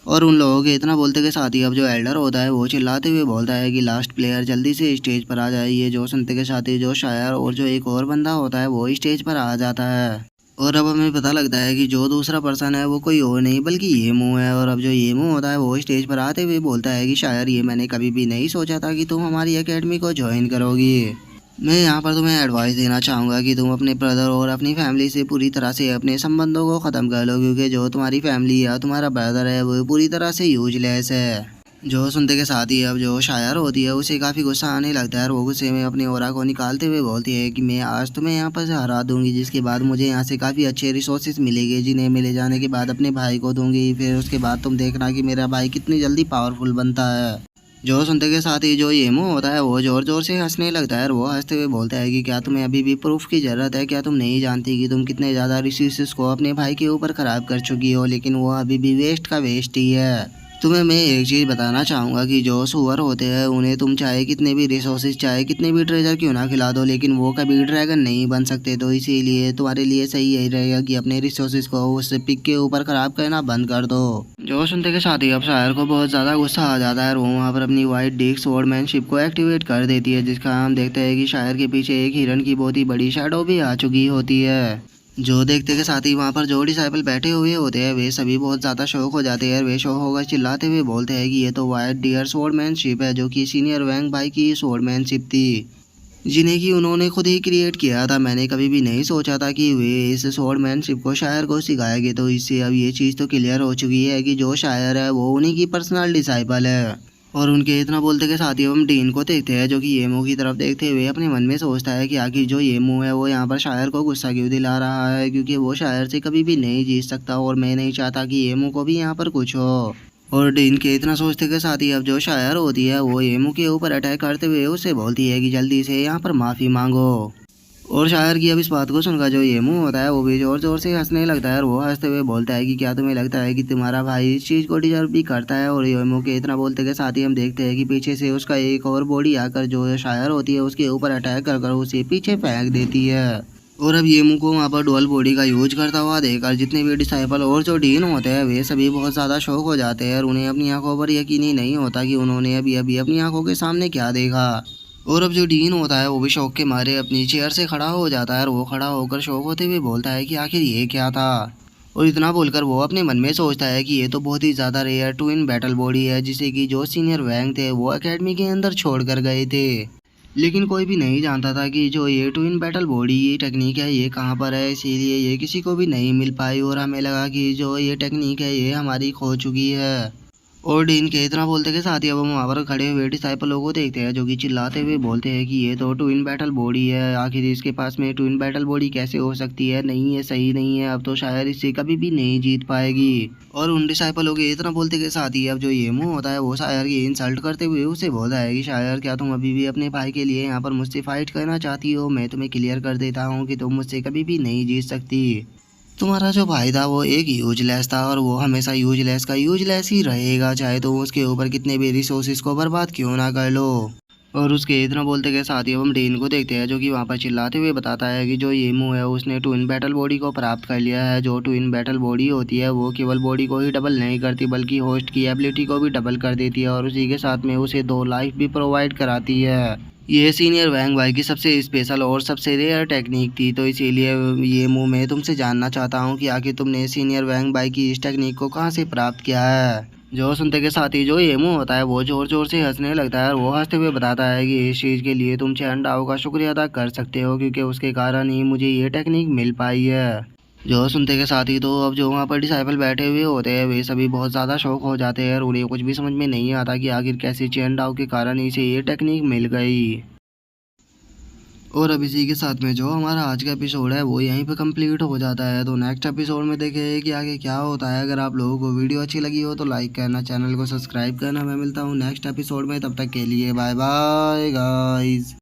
और उन लोगों के इतना बोलते के साथ ही अब जो एल्डर होता है वो चिल्लाते हुए बोलता है कि लास्ट प्लेयर जल्दी से स्टेज पर आ जाइए। जो सुनते के साथ ही जो शायर और जो एक और बंदा होता है वो स्टेज पर आ जाता है। और अब हमें पता लगता है कि जो दूसरा पर्सन है वो कोई और नहीं बल्कि ये मुँह है। और अब जो ये मुँह होता है वो स्टेज पर आते हुए बोलता है कि शायर ये मैंने कभी भी नहीं सोचा था कि तुम हमारी एकेडमी को ज्वाइन करोगी। मैं यहाँ पर तुम्हें एडवाइस देना चाहूँगा कि तुम अपने ब्रदर और अपनी फैमिली से पूरी तरह से अपने संबंधों को ख़त्म कर लो, क्योंकि जो तुम्हारी फैमिली या तुम्हारा ब्रदर है वो पूरी तरह से यूजलेस है। जो सुनते के साथ ही अब जो शायर होती है उसे काफ़ी गुस्सा आने लगता है, और वो गुस्से में अपनी ओरा को निकालते हुए बोलती है कि मैं आज तुम्हें यहाँ पर से हरा दूंगी, जिसके बाद मुझे यहाँ से काफ़ी अच्छे रिसोर्सेज मिलेंगे जिन्हें मिले जाने के बाद अपने भाई को दूंगी। फिर उसके बाद तुम देखना कि मेरा भाई कितनी जल्दी पावरफुल बनता है। जो सुनते के साथ ही जो येमू होता है वो जोर जोर से हंसने लगता है, और वो हंसते हुए बोलता है कि क्या तुम्हें अभी भी प्रूफ की ज़रूरत है? क्या तुम नहीं जानती कि तुम कितने ज़्यादा रिसोर्सेस को अपने भाई के ऊपर ख़राब कर चुकी हो? लेकिन वो अभी भी वेस्ट का वेस्ट ही है। तुम्हें मैं एक चीज़ बताना चाहूँगा कि जो सुअर होते हैं उन्हें तुम चाहे कितने भी रिसोर्सेज चाहे कितने भी ट्रेजर क्यों ना खिला दो, लेकिन वो कभी ड्रैगन नहीं बन सकते। तो इसीलिए तुम्हारे लिए सही यही रहेगा कि अपने रिसोर्सेज को उस पिक के ऊपर ख़राब करना बंद कर दो। जो सुनते के साथ ही अब शायर को बहुत ज़्यादा गुस्सा आ जाता है और वो वहाँ पर अपनी वाइट डिस्क स्वॉर्डमैनशिप को एक्टिवेट कर देती है, जिसका हम देखते हैं कि शायर के पीछे एक हिरन की बहुत ही बड़ी शैडो भी आ चुकी होती है। जो देखते के साथ ही वहाँ पर जो डिसाइपल बैठे हुए होते हैं वे सभी बहुत ज़्यादा शौक हो जाते हैं। वे शौक होकर चिल्लाते हुए बोलते हैं कि ये तो वाइट डियर स्वॉर्डमैनशिप है, जो कि सीनियर वैंग भाई की स्वॉर्डमैनशिप थी, जिन्हें कि उन्होंने खुद ही क्रिएट किया था। मैंने कभी भी नहीं सोचा था कि वे इस स्वॉर्डमैनशिप को शायर को सिखाएंगे। तो इससे अब ये चीज़ तो क्लियर हो चुकी है कि जो शायर है वो उन्हीं की पर्सनल डिसाइपल है। और उनके इतना बोलते के साथ ही हम डीन को देखते हैं, जो कि येमू की तरफ देखते हुए अपने मन में सोचता है कि आखिर जो येमू है वो यहाँ पर शायर को गुस्सा क्यों दिला रहा है, क्योंकि वो शायर से कभी भी नहीं जीत सकता और मैं नहीं चाहता कि येमू को भी यहाँ पर कुछ हो। और डीन के इतना सोचते के साथ ही अब जो शायर होती है वो येमू के ऊपर अटैक करते हुए उससे बोलती है कि जल्दी से यहाँ पर माफ़ी मांगो। और शायर की अब इस बात को सुनकर जो येमू होता है वो भी जोर जोर से हंसने लगता है और वो हंसते हुए बोलता है कि क्या तुम्हें लगता है कि तुम्हारा भाई इस चीज़ को डिजर्व भी करता है। और येमू के इतना बोलते के साथ ही हम देखते हैं कि पीछे से उसका एक और बॉडी आकर जो शायर होती है उसके ऊपर अटैक कर उसे पीछे फेंक देती है। और अब येमू को वहाँ पर डुअल बॉडी का यूज करता हुआ देखकर जितने भी डिसाइपल और जो डीन होते हैं वे सभी बहुत ज़्यादा शौक हो जाते हैं और उन्हें अपनी आंखों पर यकीन ही नहीं होता कि उन्होंने अभी अभी अपनी आंखों के सामने क्या देखा। और अब जो डीन होता है वो भी शौक के मारे अपनी चेयर से खड़ा हो जाता है और वो खड़ा होकर शौक होते हुए बोलता है कि आखिर ये क्या था। और इतना बोलकर वो अपने मन में सोचता है कि ये तो बहुत ही ज़्यादा रेयर ट्विन बैटल बॉडी है, जिसे कि जो सीनियर वैंग थे वो एकेडमी के अंदर छोड़ कर गए थे। लेकिन कोई भी नहीं जानता था कि जो ये ट्विन बैटल बॉडी ये टेक्निक है ये कहाँ पर है, इसीलिए ये किसी को भी नहीं मिल पाई और हमें लगा कि जो ये टेक्निक है ये हमारी खो चुकी है। और डीन के इतना बोलते के साथ ही अब हम वहाँ पर खड़े हुए डिसाइपलों को देखते हैं, जो कि चिल्लाते हुए बोलते हैं कि ये तो ट्विन बैटल बॉडी है, आखिर इसके पास में ट्विन बैटल बॉडी कैसे हो सकती है, नहीं है सही नहीं है, अब तो शायद इससे कभी भी नहीं जीत पाएगी। और उन डिसाइपलों के इतना बोलते के साथ ही अब जो ये मुँह होता है वो शायर की इंसल्ट करते हुए उसे बोलता है कि शायर क्या तुम अभी भी अपने भाई के लिए यहाँ पर मुझसे फाइट करना चाहती हो? मैं तुम्हें क्लियर कर देता हूँ कि तुम मुझसे कभी भी नहीं जीत सकती। तुम्हारा जो भाई था वो एक यूजलेस था और वो हमेशा यूजलेस का यूजलेस ही रहेगा, चाहे तुम उसके ऊपर कितने भी रिसोर्सेज को बर्बाद क्यों ना कर लो। और उसके इतना बोलते के साथ ही अब हम डीन को देखते हैं, जो कि वहाँ पर चिल्लाते हुए बताता है कि जो येमू है उसने ट्विन बैटल बॉडी को प्राप्त कर लिया है। जो ट्विन बैटल बॉडी होती है वो केवल बॉडी को ही डबल नहीं करती बल्कि होस्ट की एबिलिटी को भी डबल कर देती है और उसी के साथ में उसे 2 लाइफ भी प्रोवाइड कराती है। ये सीनियर वैंग भाई की सबसे स्पेशल और सबसे रेयर टेक्निक थी। तो इसीलिए ये मुँह मैं तुमसे जानना चाहता हूँ कि आखिर तुमने सीनियर वैंग भाई की इस टेक्निक को कहाँ से प्राप्त किया है। जो सुनते के साथ ही जो ये मुँह होता है वो जोर जोर से हंसने लगता है और वो हंसते हुए बताता है कि इस चीज़ के लिए तुम चैनडाओ का शुक्रिया अदा कर सकते हो, क्योंकि उसके कारण ही मुझे ये टेक्निक मिल पाई है। जो सुनते के साथ ही तो अब जो वहाँ पर डिसाइपल बैठे हुए होते हैं वे सभी बहुत ज़्यादा शौक हो जाते हैं और उन्हें कुछ भी समझ में नहीं आता कि आखिर कैसे चैनडाओ के कारण इसे ये टेक्निक मिल गई। और अब इसी के साथ में जो हमारा आज का एपिसोड है वो यहीं पे कंप्लीट हो जाता है। तो नेक्स्ट एपिसोड में देखें कि आगे क्या होता है। अगर आप लोगों को वीडियो अच्छी लगी हो तो लाइक करना, चैनल को सब्सक्राइब करना। मैं मिलता हूँ नेक्स्ट एपिसोड में, तब तक के लिए बाय बाय गाइस।